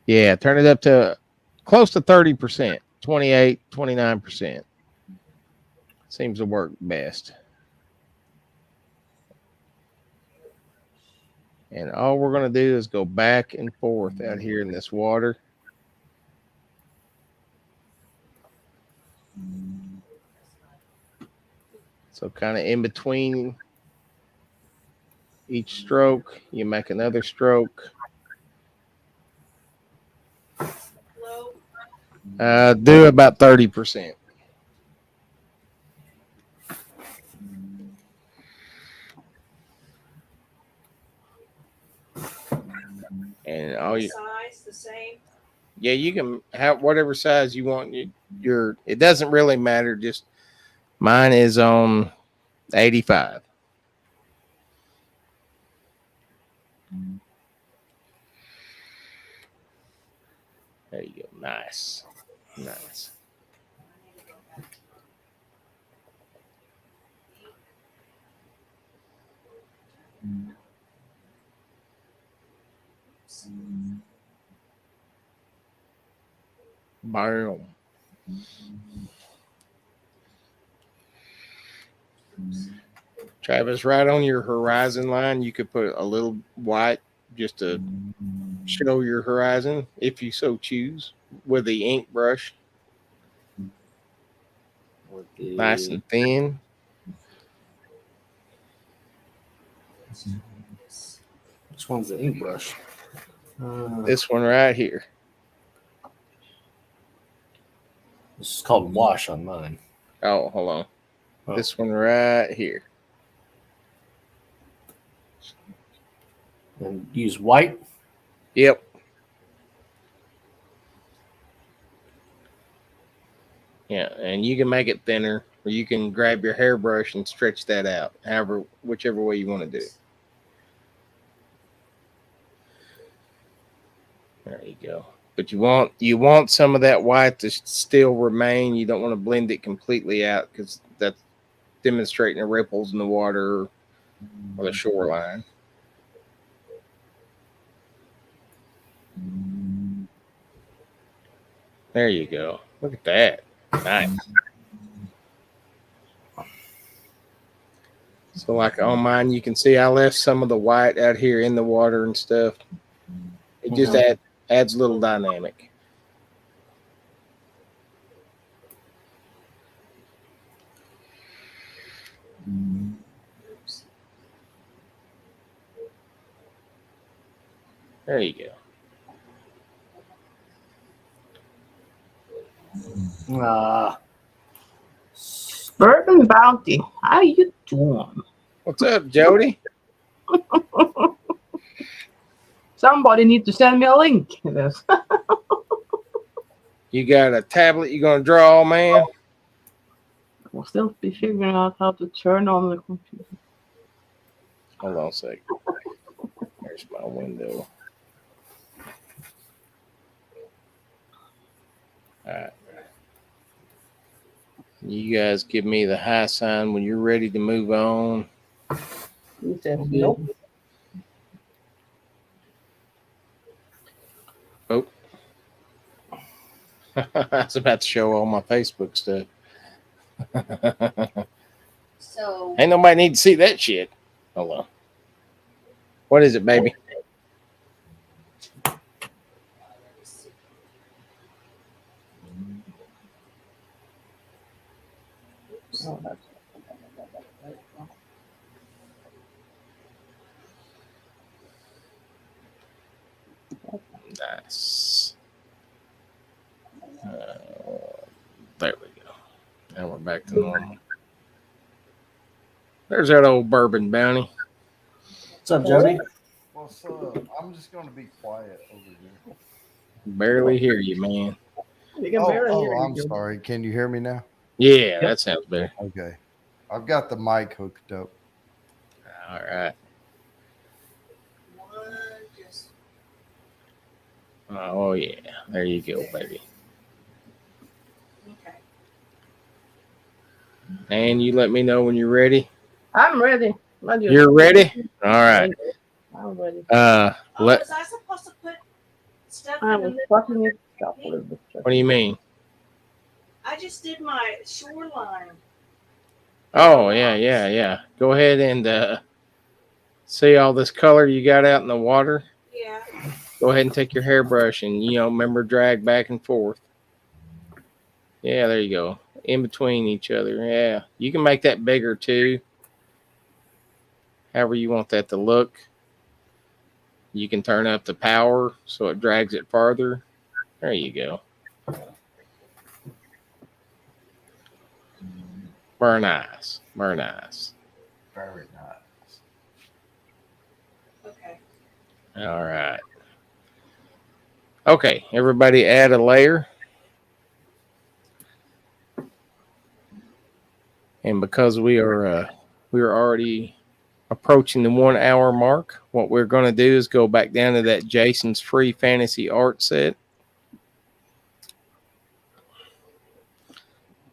Yeah, turn it up to close to 30%, 28, 29%. Seems to work best. And all we're going to do is go back and forth out here in this water. So kind of in between each stroke, you make another stroke. Do about 30%. And all you Size the same. Yeah, you can have whatever size you want. It doesn't really matter. Just mine is on 85. There you go. Nice. Nice. Boom. Travis, right on your horizon line, you could put a little white just to show your horizon if you so choose with the ink brush. Nice and thin. Which one's the ink brush? This one right here. This is called wash on mine. Oh, hold on. Oh. This one right here. And use white. Yep. Yeah, and you can make it thinner, or you can grab your hairbrush and stretch that out, whichever way you want to do it. There you go. But you want some of that white to still remain. You don't want to blend it completely out because that's demonstrating the ripples in the water or the shoreline. There you go. Look at that. Nice. So like on mine, you can see I left some of the white out here in the water and stuff. It just adds a little dynamic. There you go. Bourbon Bounty, how you doing? What's up, Jody? Somebody need to send me a link. You got a tablet you're gonna draw, man? We'll still be figuring out how to turn on the computer. Hold on a second. There There's my window. All right. You guys give me the high sign when you're ready to move on. He says nope. Oh. I was about to show all my Facebook stuff. So Ain't nobody need to see that shit. Hold on. What is it, baby? Oh, that's Nice. There we go. Now we're back to normal. There's that old bourbon bounty. What's up, Jody? What's up? I'm just going to be quiet over here. Barely hear you, man. you can barely hear Oh, I'm you. sorry. Can you hear me now? Yeah, that sounds better. Okay. I've got the mic hooked up. All right. Oh, yeah. There you go, baby. okay. And you let me know when you're ready. I'm ready. You're ready? All right. I'm ready. Oh, Let. was I supposed to put stuff I in the was middle? fucking it up a little bit. What do you mean? I just did my shoreline. Oh, yeah. Go ahead and see all this color you got out in the water. Yeah. Go ahead and take your hairbrush and, remember, drag back and forth. Yeah, there you go. In between each other. Yeah. You can make that bigger too. However you want that to look. You can turn up the power so it drags it farther. There you go. Very nice. Very nice. Very nice. Okay. All right. Okay, everybody add a layer. And because we are already approaching the 1 hour mark, what we're going to do is go back down to that Jason's free fantasy art set.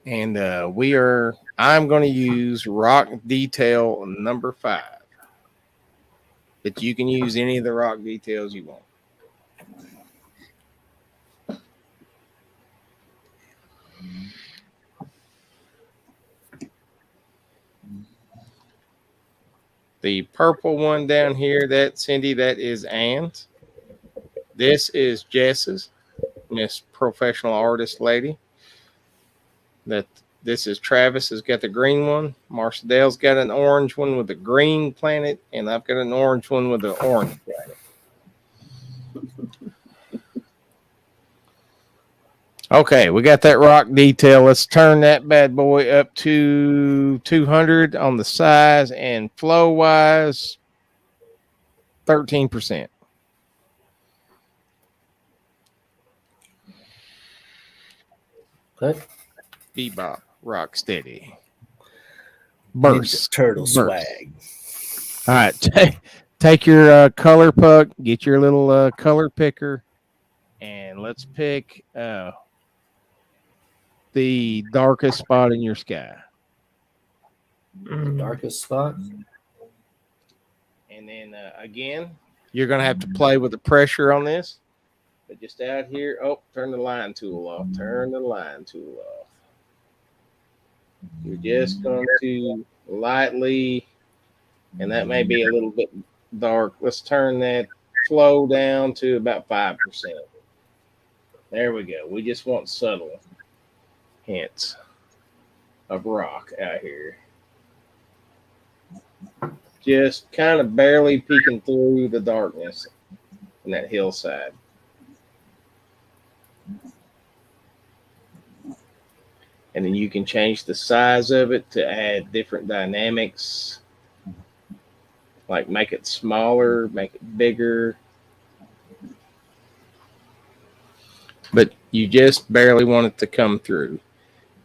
And I'm going to use rock detail number 5. But you can use any of the rock details you want. The purple one down here, Cindy, that is Ann's. This is Jess's, Miss Professional Artist Lady. This is Travis has got the green one. Marsha Dale's got an orange one with a green planet, and I've got an orange one with an orange planet. Okay, we got that rock detail. Let's turn that bad boy up to 200 on the size and flow wise, 13%. Okay. Bebop, rock steady. Ninja Turtle swag. All right, take your color puck, get your little color picker, and let's pick the darkest spot in your sky. The darkest spot. And then again, you're going to have to play with the pressure on this. But just out here, turn the line tool off. Turn the line tool off. You're just going to lightly, and that may be a little bit dark. Let's turn that flow down to about 5%. There we go. We just want subtle hints of rock out here. Just kind of barely peeking through the darkness in that hillside. And then you can change the size of it to add different dynamics. Like make it smaller, make it bigger. But you just barely want it to come through.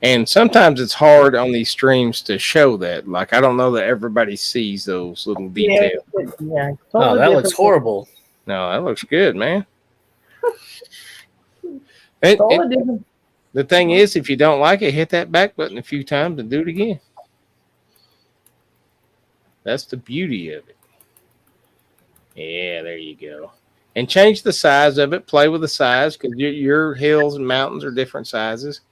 And sometimes it's hard on these streams to show that. Like, I don't know that everybody sees those little Yeah, details. yeah. Oh, Totally that looks different. horrible. No, that looks good, man. It, Totally different. the thing is, if you don't like it, hit that back button a few times and do it again. That's the beauty of it. Yeah, there you go. And change the size of it. Play with the size because your hills and mountains are different sizes.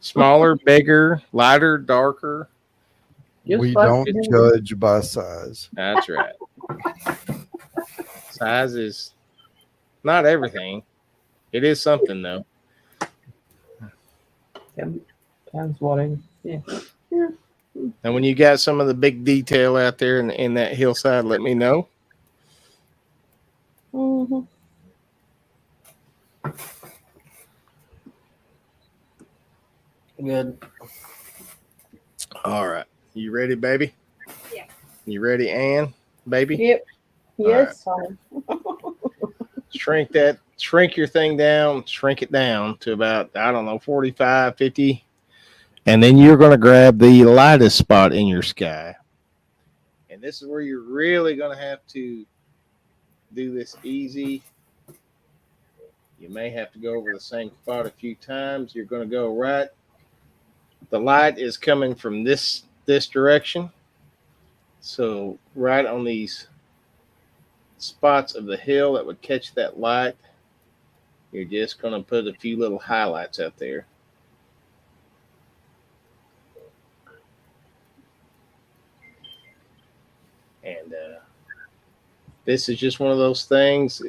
Smaller, bigger, lighter, darker. Just We like don't you. judge by size. That's right. Size is not everything. It is something, though. Depends what it is. Yeah. And when you got some of the big detail out there in that hillside, let me know. Mm-hmm. Good. All right. You ready, baby? Yeah. You ready, Ann, baby? Yep. Yes, fine. Shrink your thing down, shrink it down to about, I don't know, 45, 50. And then you're going to grab the lightest spot in your sky. And this is where you're really going to have to do this easy. You may have to go over the same spot a few times. You're going to go right. The light is coming from this direction. So right on these spots of the hill that would catch that light, you're just going to put a few little highlights out there. And this is just one of those things.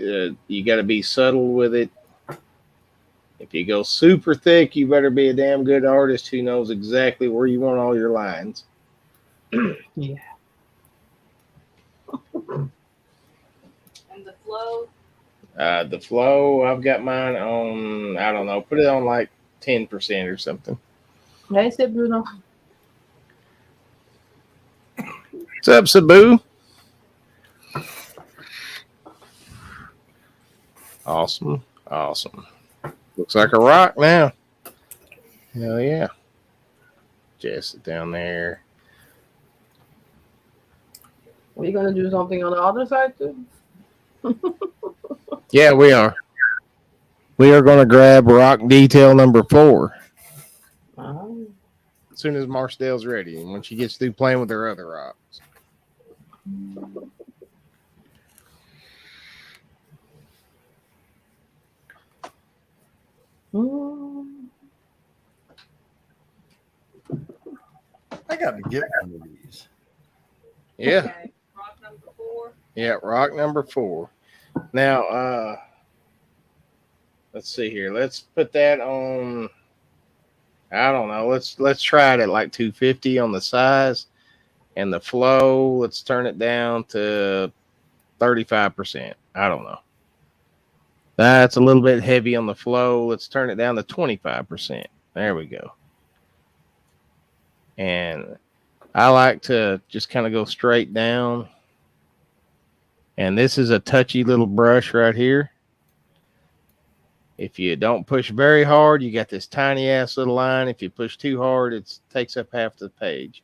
You got to be subtle with it. If you go super thick, you better be a damn good artist who knows exactly where you want all your lines. Yeah. And the flow. The flow, I've got mine on, I don't know, put it on like 10% or something. Hey, say Bruno. What's up, Sabu? Awesome. Looks like a rock now. Hell yeah. Just sit down there. Are you gonna do something on the other side too? Yeah, we are. We are going to grab rock detail number 4 Oh. as soon as Marcell's ready and when she gets through playing with her other rocks. I got to get one of these. Yeah. Okay. Rock number 4. Yeah, rock number 4. Now, let's see here. Let's put that on, I don't know. Let's try it at like 250 on the size, and the flow, let's turn it down to 35%. I don't know. That's a little bit heavy on the flow. Let's turn it down to 25%. There we go. And I like to just kind of go straight down. And this is a touchy little brush right here. If you don't push very hard, you got this tiny ass little line. If you push too hard, it takes up half the page.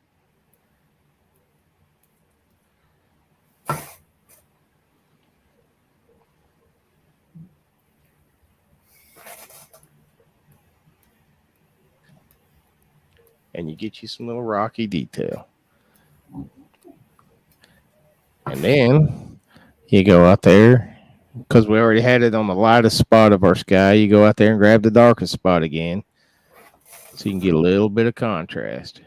And you get you some little rocky detail. And then you go out there, because we already had it on the lightest spot of our sky. You go out there and grab the darkest spot again, so you can get a little bit of contrast.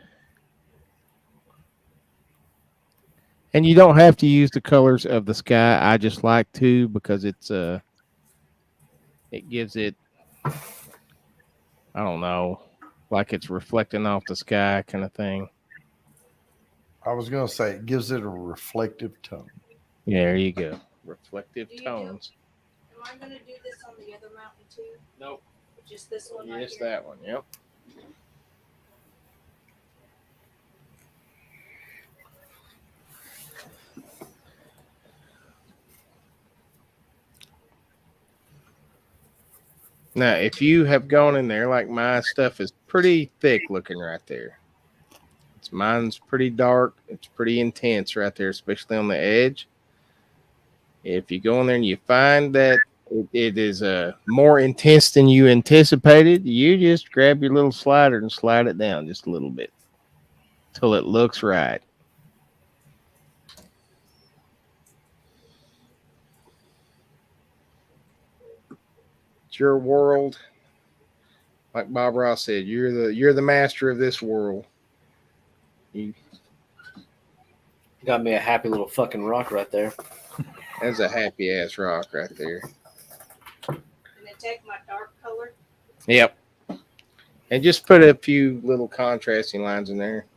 And you don't have to use the colors of the sky. I just like to, because it gives it, I don't know, like it's reflecting off the sky kind of thing. I was going to say it gives it a reflective tone. Yeah, there you go. Reflective tones. Am I going to do this on the other mountain too? Nope. Just this one right Yes, here? that one. Yep. Now, if you have gone in there, like my stuff is pretty thick looking right there. Mine's pretty dark. It's pretty intense right there, especially on the edge. If you go in there and you find that it is more intense than you anticipated, you just grab your little slider and slide it down just a little bit till it looks right. It's your world. Like Bob Ross said, you're the master of this world. You got me a happy little fucking rock right there. That's a happy ass rock right there. And then take my dark color. Yep. And just put a few little contrasting lines in there.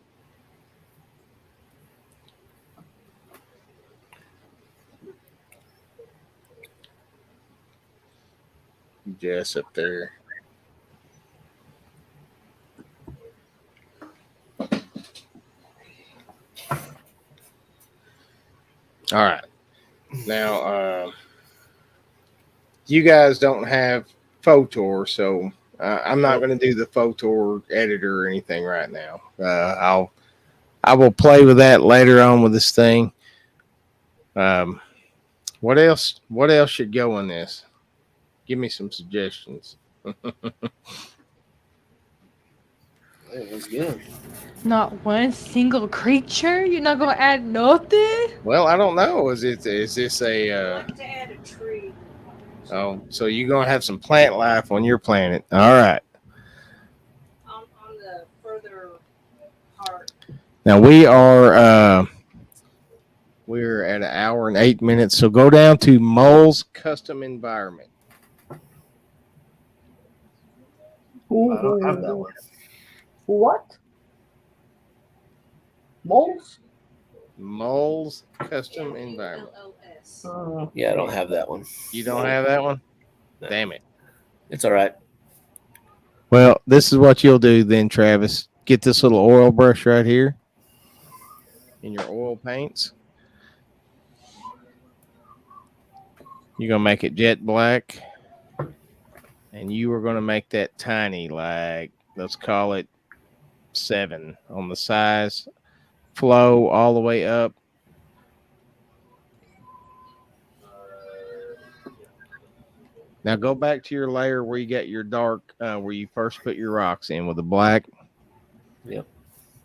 Just up there. All right. Now, you guys don't have Photor, so I'm not going to do the Photor editor or anything right now. I will play with that later on with this thing. What else? What else should go in this? Give me some suggestions. It was good. Not one single creature? You're not gonna add nothing? Well, I don't know. Is this a? I like to add a tree. Oh, so you're gonna have some plant life on your planet. All right. On the further part. Now we're at 1 hour and 8 minutes. So go down to Mole's custom environment. I don't have that one. What? Moles? Mole's custom environment. Yeah, I don't have that one. You don't have that one? No. Damn it. It's all right. Well, this is what you'll do then, Travis. Get this little oil brush right here in your oil paints. You're going to make it jet black. And you are going to make that tiny, like, let's call it 7 on the size. Flow all the way up. Now go back to your layer where you got your dark, where you first put your rocks in with the black. Yep.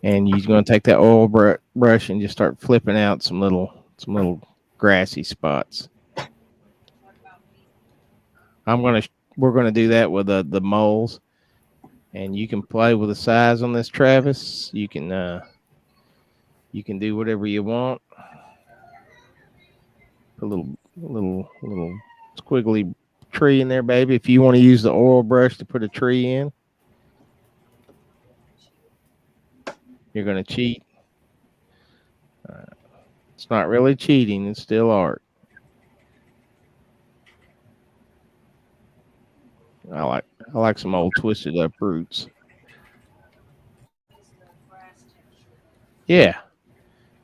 And you're going to take that oil brush and just start flipping out some little grassy spots. We're going to do that with the moles. And you can play with the size on this, Travis. You can do whatever you want. Put a little squiggly tree in there, baby. If you want to use the oil brush to put a tree in, you're going to cheat. It's not really cheating. It's still art. I like some old twisted up roots. Yeah.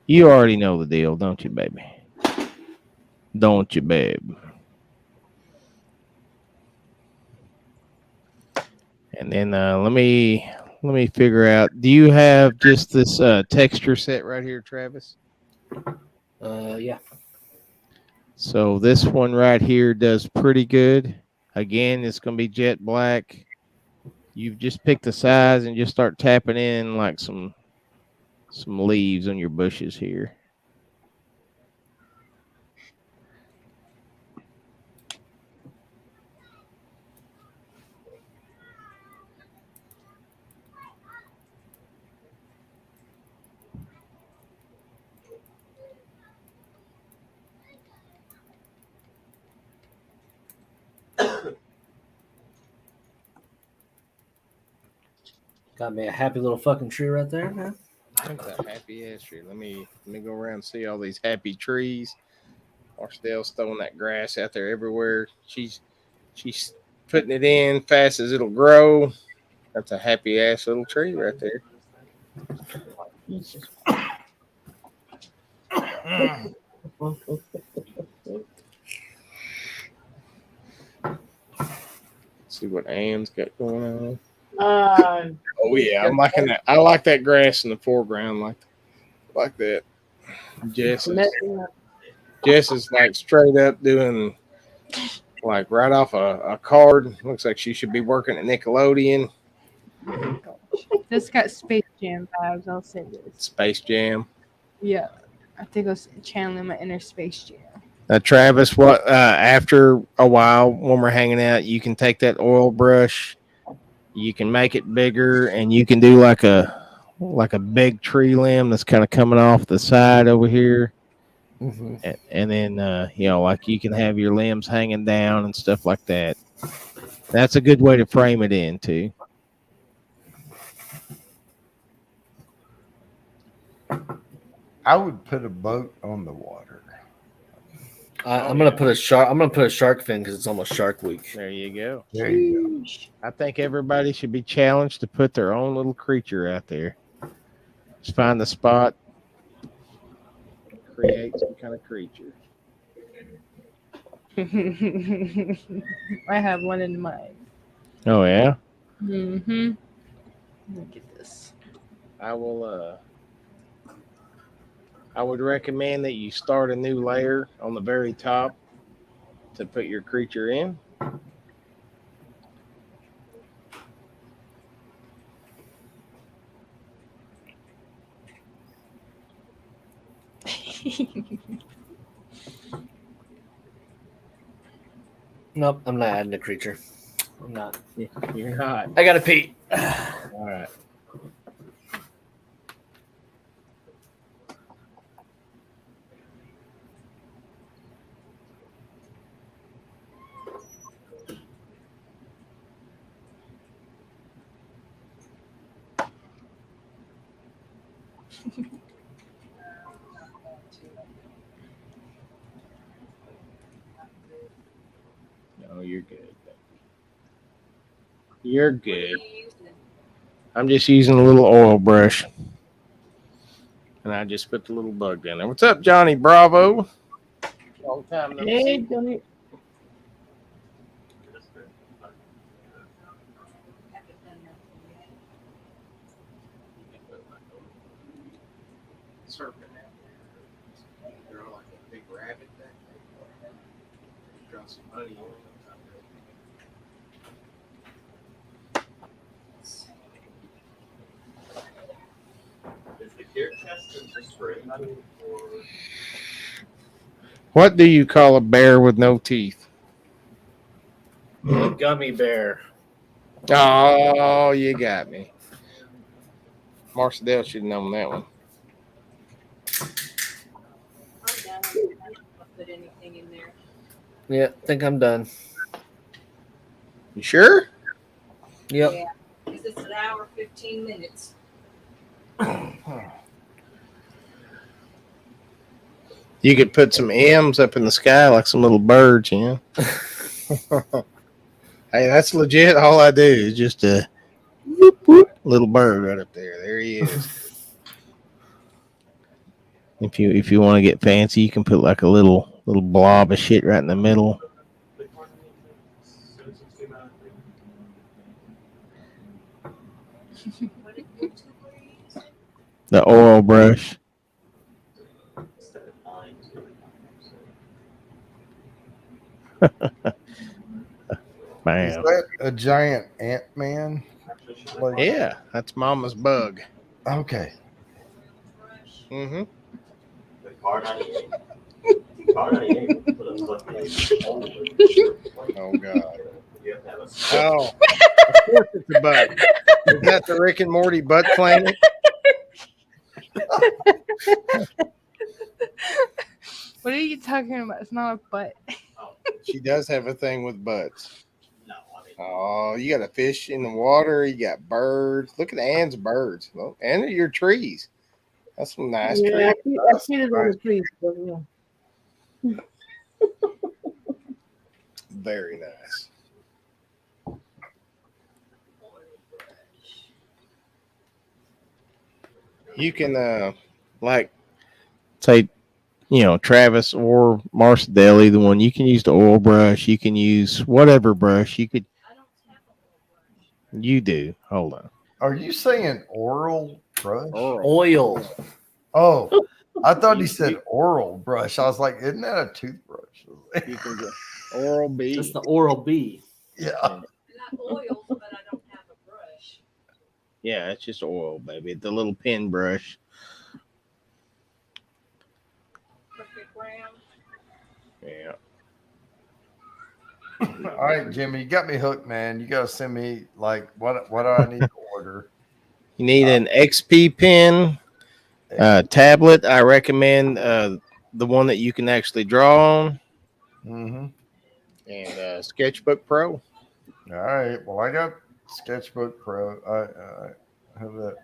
You already know the deal, don't you, baby? Don't you, babe? And then let me figure out. Do you have just this texture set right here, Travis? Yeah. So this one right here does pretty good. Again, it's going to be jet black. You've just picked the size and just start tapping in like some leaves on your bushes here. Got me a happy little fucking tree right there, man. That's a happy ass tree. Let me go around and see all these happy trees. Marcel's throwing that grass out there everywhere. She's putting it in fast as it'll grow. That's a happy ass little tree right there. See what Ann's got going on. Oh yeah, I'm liking that. I like that grass in the foreground, like that. Jess is like straight up doing like right off a card. Looks like she should be working at Nickelodeon. This got Space Jam vibes. I'll say this. Space Jam. Yeah, I think I was channeling my inner Space Jam. Travis, what after a while when we're hanging out, you can take that oil brush, you can make it bigger, and you can do like a big tree limb that's kind of coming off the side over here. Mm-hmm. And then like you can have your limbs hanging down and stuff like that. That's a good way to frame it in too. I would put a boat on the water. I'm gonna put a shark fin because it's almost Shark Week. There you go. There you I think everybody should be challenged to put their own little creature out there. Just find the spot, create some kind of creature. I have one in mind. Oh yeah. Mm-hmm. Look at this. I will. I would recommend that you start a new layer on the very top to put your creature in. Nope, I'm not adding a creature. I'm not. You're not. I gotta pee. All right. No, you're good. You're good. I'm just using a little oil brush. And I just put the little bug down there. What's up, Johnny Bravo? Long time no Hey, see. Johnny. Serpent out there. They're like a big rabbit back there. Drop some honey on it. What do you call a bear with no teeth? Gummy bear. Oh, you got me. Marcel should have known that one. I'm done. I don't put anything in there. Yeah, think I'm done. You sure? Yep. Yeah, because it's an hour 15 minutes. You could put some M's up in the sky like some little birds, you know? Hey, that's legit. All I do is just a whoop, whoop, little bird right up there. There he is. If you want to get fancy, you can put like a little blob of shit right in the middle. The oil brush. Is Bam. that a giant ant man? Like, Yeah, that's Mama's bug. okay. Mm-hmm. Oh God. Oh, of course it's a bug. Is that the Rick and Morty butt planet? What are you talking about? It's not a butt. She does have a thing with butts. Oh, you got a fish in the water. You got birds. Look at Ann's birds. Well, and your trees. That's some nice Yeah, trees. I see it on the trees. But, yeah. Very nice. You can like say, Travis or Marcel, either one. You can use the oil brush. You can use whatever brush. You could You do. Hold on. Are you saying oral brush? Oil. Oh, I thought he said oral brush. I was like, isn't that a toothbrush? You can go Oral B. That's the Oral B. Yeah. Not oils, but I don't have a brush. Yeah, it's just oil, baby. The little pin brush. Perfect round. Yeah. All right, Jimmy, you got me hooked, man. You got to send me like what do I need to order? You need an XP pen tablet. I recommend the one that you can actually draw on. Mm-hmm. And Sketchbook Pro. All right. Well, I got Sketchbook Pro. I have that.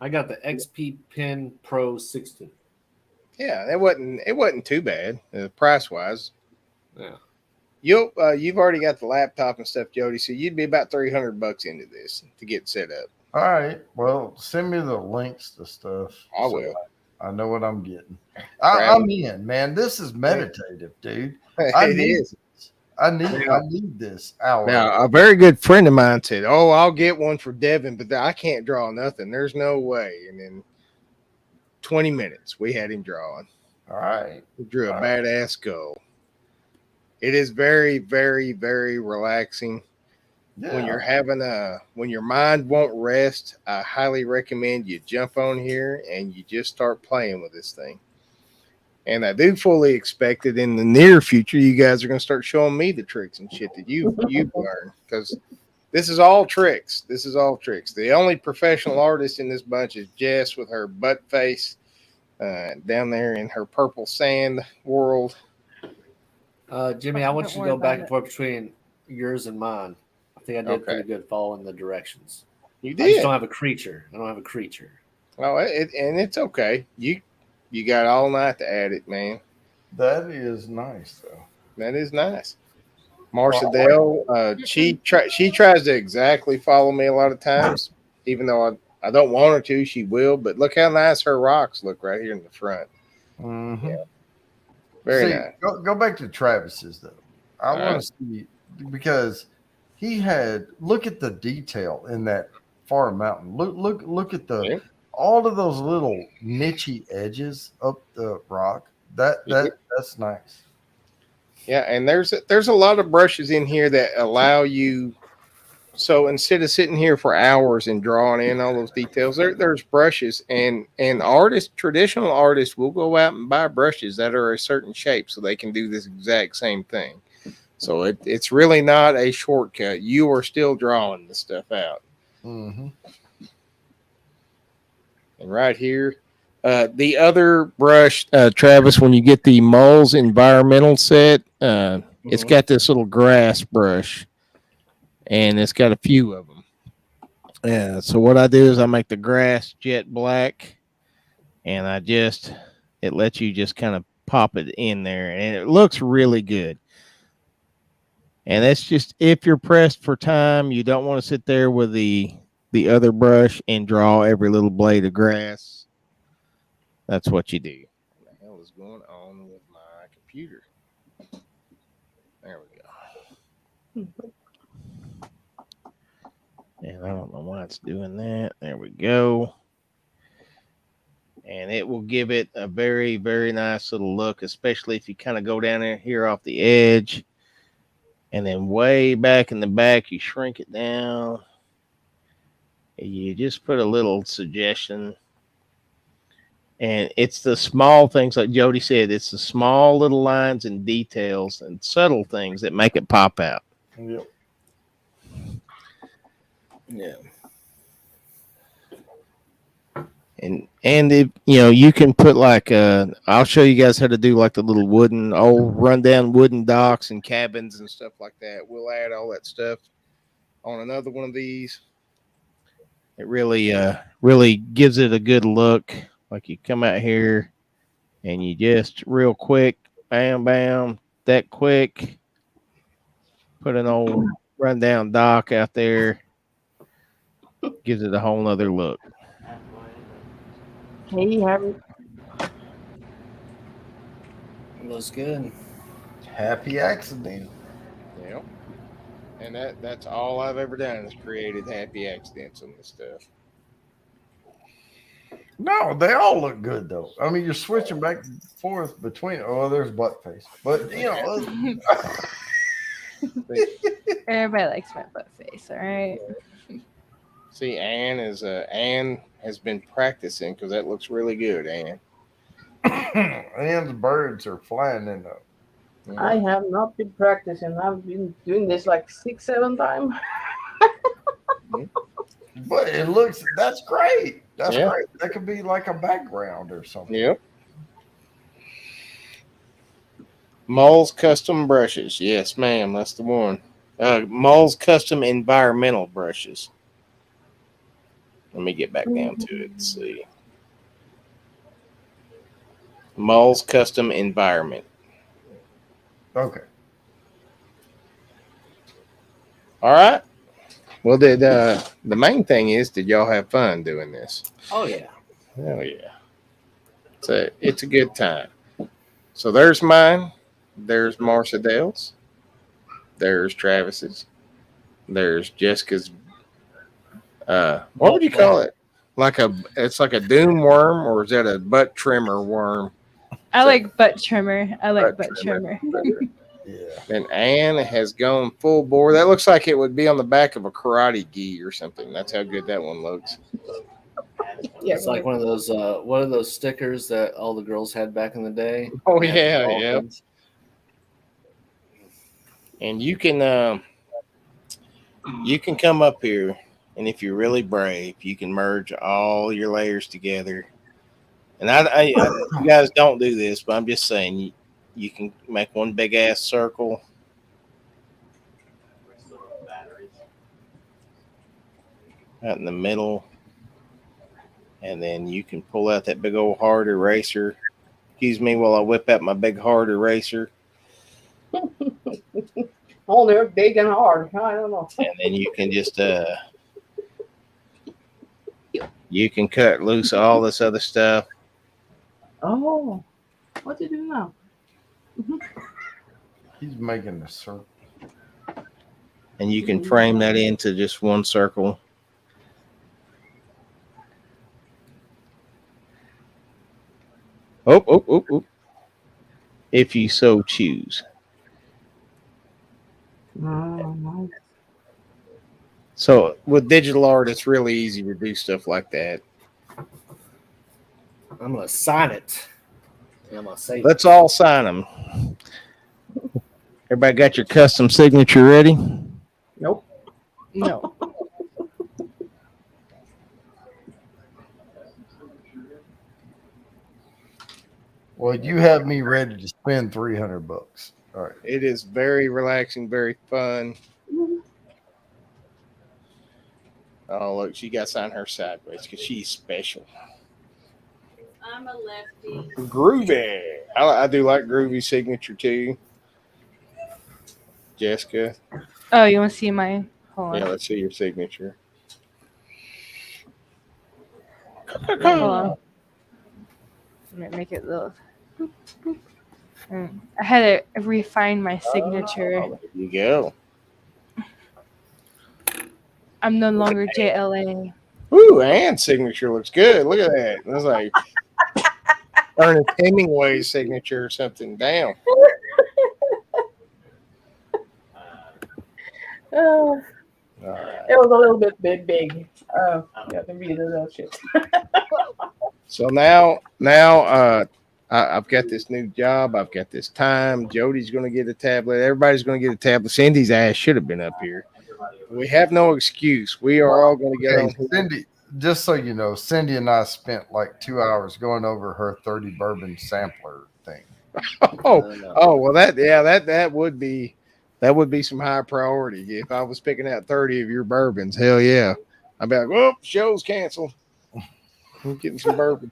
I got the XP Pen Pro 16. Yeah, it wasn't too bad price wise. Yeah. You've already got the laptop and stuff, Jody. So you'd be about $300 into this to get set up. All right. Well, send me the links to stuff. I will. I know what I'm getting. I'm in, man. This is meditative, dude. It is. I need this hour. Now, a very good friend of mine said, "Oh, I'll get one for Devin, but I can't draw nothing. There's no way." And in 20 minutes, we had him drawing. All right. He drew a badass skull. It is very, very, very relaxing. Yeah. When your mind won't rest, I highly recommend you jump on here and you just start playing with this thing. And I do fully expect that in the near future, you guys are going to start showing me the tricks and shit that you've learned, because this is all tricks. This is all tricks. The only professional artist in this bunch is Jess with her butt face down there in her purple sand world. Jimmy, I want you to go back and forth between yours and mine. I think I did pretty good following the directions. You did. I just don't have a creature. I don't have a creature. Oh, and it's okay. You got all night to add it, man. That is nice, though. That is nice. Marcia Dale, she tries to exactly follow me a lot of times, even though I don't want her to. She will, but look how nice her rocks look right here in the front. Mm-hmm. Yeah. Very nice. Go back to Travis's though. I want to see, because he had, look at the detail in that far mountain. Look at the all of those little nichey edges up the rock. That's nice. Yeah, and there's a lot of brushes in here that allow you. So instead of sitting here for hours and drawing in all those details, there's brushes, and traditional artists will go out and buy brushes that are a certain shape so they can do this exact same thing. So it's really not a shortcut. You are still drawing this stuff out. Mm-hmm. And right here, the other brush, Travis, when you get the Moles Environmental set, it's got this little grass brush. And it's got a few of them. Yeah. So what I do is I make the grass jet black, and it lets you just kind of pop it in there, and it looks really good. And that's just if you're pressed for time, you don't want to sit there with the other brush and draw every little blade of grass. That's what you do. What the hell is going on with my computer? There we go. And I don't know why it's doing that. There we go. And it will give it a very, very nice little look, especially if you kind of go down there here off the edge. And then way back in the back, you shrink it down. You just put a little suggestion. And it's the small things, like Jody said, it's the small little lines and details and subtle things that make it pop out. Yep. Yeah. And if you can put like I'll show you guys how to do like the little old rundown wooden docks and cabins and stuff like that. We'll add all that stuff on another one of these. It really gives it a good look. Like you come out here and you just real quick, bam, bam, that quick, put an old rundown dock out there. Gives it a whole nother look. Hey, Harry. Looks good. Happy accident. Yeah. And that's all I've ever done is created happy accidents on this stuff. No, they all look good though. I mean, you're switching back and forth between. Oh, there's butt face, but you know. Everybody likes my butt face, all right? See, Ann has been practicing because that looks really good, Ann. Ann's birds are flying in though. I have not been practicing. I've been doing this like 6-7 times. But that's great. That's great. That could be like a background or something. Yep. Mole's Custom Brushes. Yes, ma'am. That's the one. Mole's Custom Environmental Brushes. Let me get back down to it and see. Mole's Custom Environment. Okay. All right. Well, the main thing is, did y'all have fun doing this? Oh yeah. Hell yeah. It's a good time. So there's mine. There's Marcia Dale's. There's Travis's. There's Jessica's. What would you call it? It's like a doom worm, or is that a butt trimmer worm? I like butt trimmer. I like butt trimmer. Yeah. And Ann has gone full bore. That looks like it would be on the back of a karate gi or something. That's how good that one looks. Yeah, It's like one of those stickers that all the girls had back in the day. Oh yeah, yeah. And you can come up here, and if you're really brave, you can merge all your layers together. And you guys don't do this, but I'm just saying you can make one big ass circle. Out in the middle. And then you can pull out that big old hard eraser. Excuse me while I whip out my big hard eraser. Oh, they're big and hard. I don't know. And then you can just you can cut loose all this other stuff. Oh, what do you do now? He's making a circle. And you can frame that into just one circle. Oh. If you so choose. Nice. So with digital art, it's really easy to do stuff like that. I'm gonna sign it. And I'm gonna say Let's all sign them. Everybody got your custom signature ready? Nope. No. Well, you have me ready to spend $300. All right. It is very relaxing, very fun. Oh, look, she got to sign her sideways because she's special. I'm a lefty. Groovy. I do like groovy signature too. Jessica. Oh, you want to see my? Hold on. Yeah, let's see your signature. Hold on. Let me make it little. I had to refine my signature. Oh, there you go. I'm no longer JLA. Ooh, Ann's signature looks good. Look at that. That's like Ernest Hemingway's signature or something. Damn. It was a little bit big. Yeah, to read that shit. So now I've got this new job. I've got this time. Jody's going to get a tablet. Everybody's going to get a tablet. Cindy's ass should have been up here. We have no excuse. We are all going to get on. Cindy, just so you know, Cindy and I spent like 2 hours going over her 30 bourbon sampler thing. Well, that would be some high priority. If I was picking out 30 of your bourbons, hell yeah. I'd be like, oh, show's canceled. I'm getting some bourbon.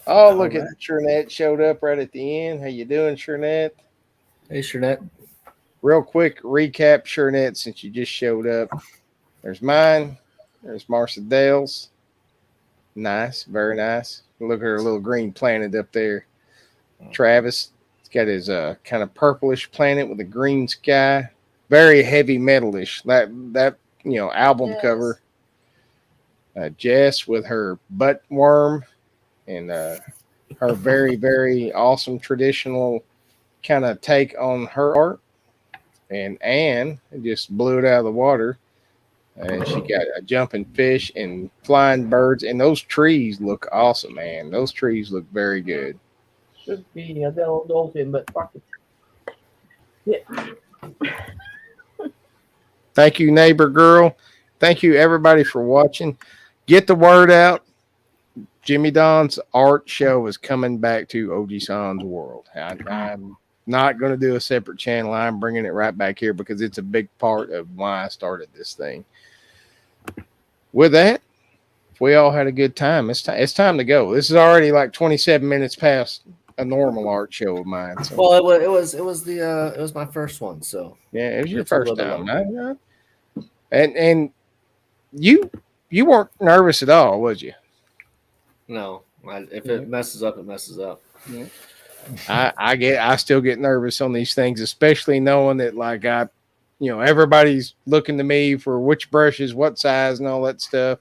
Oh, look at Shernette showed up right at the end. How you doing, Shernette? Hey, Shernette. Real quick recap, Shernette, since you just showed up. There's mine. There's Marcia Dale's. Nice, very nice. Look at her little green planet up there. Travis, he's got his kind of purplish planet with a green sky. very heavy metalish. That album cover. Jess with her butt worm and her very, very awesome traditional kind of take on her art. And Anne just blew it out of the water. And she got a jumping fish and flying birds. And those trees look awesome, man. Those trees look very good. Should be a little dolphin, but fuck it. Yeah. Thank you, neighbor girl. Thank you, everybody, for watching. Get the word out. Jimmy Don's art show is coming back to OG San's World. I'm not going to do a separate channel. I'm bringing it right back here because it's a big part of why I started this thing. With that, if we all had a good time, it's time to go. This is already like 27 minutes past a normal art show of mine. So. Well, it was my first one, so yeah, it was your first time. And you weren't nervous at all, was you? No. If it messes up, it messes up. Yeah. I still get nervous on these things, especially knowing that like everybody's looking to me for which brushes, what size, and all that stuff.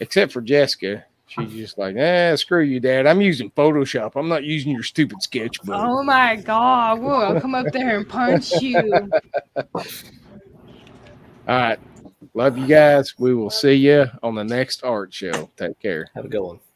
Except for Jessica. She's just like, screw you, Dad. I'm using Photoshop. I'm not using your stupid sketchbook. Oh my God. We'll come up there and punch you. All right. Love you guys. We will see you on the next art show. Take care. Have a good one.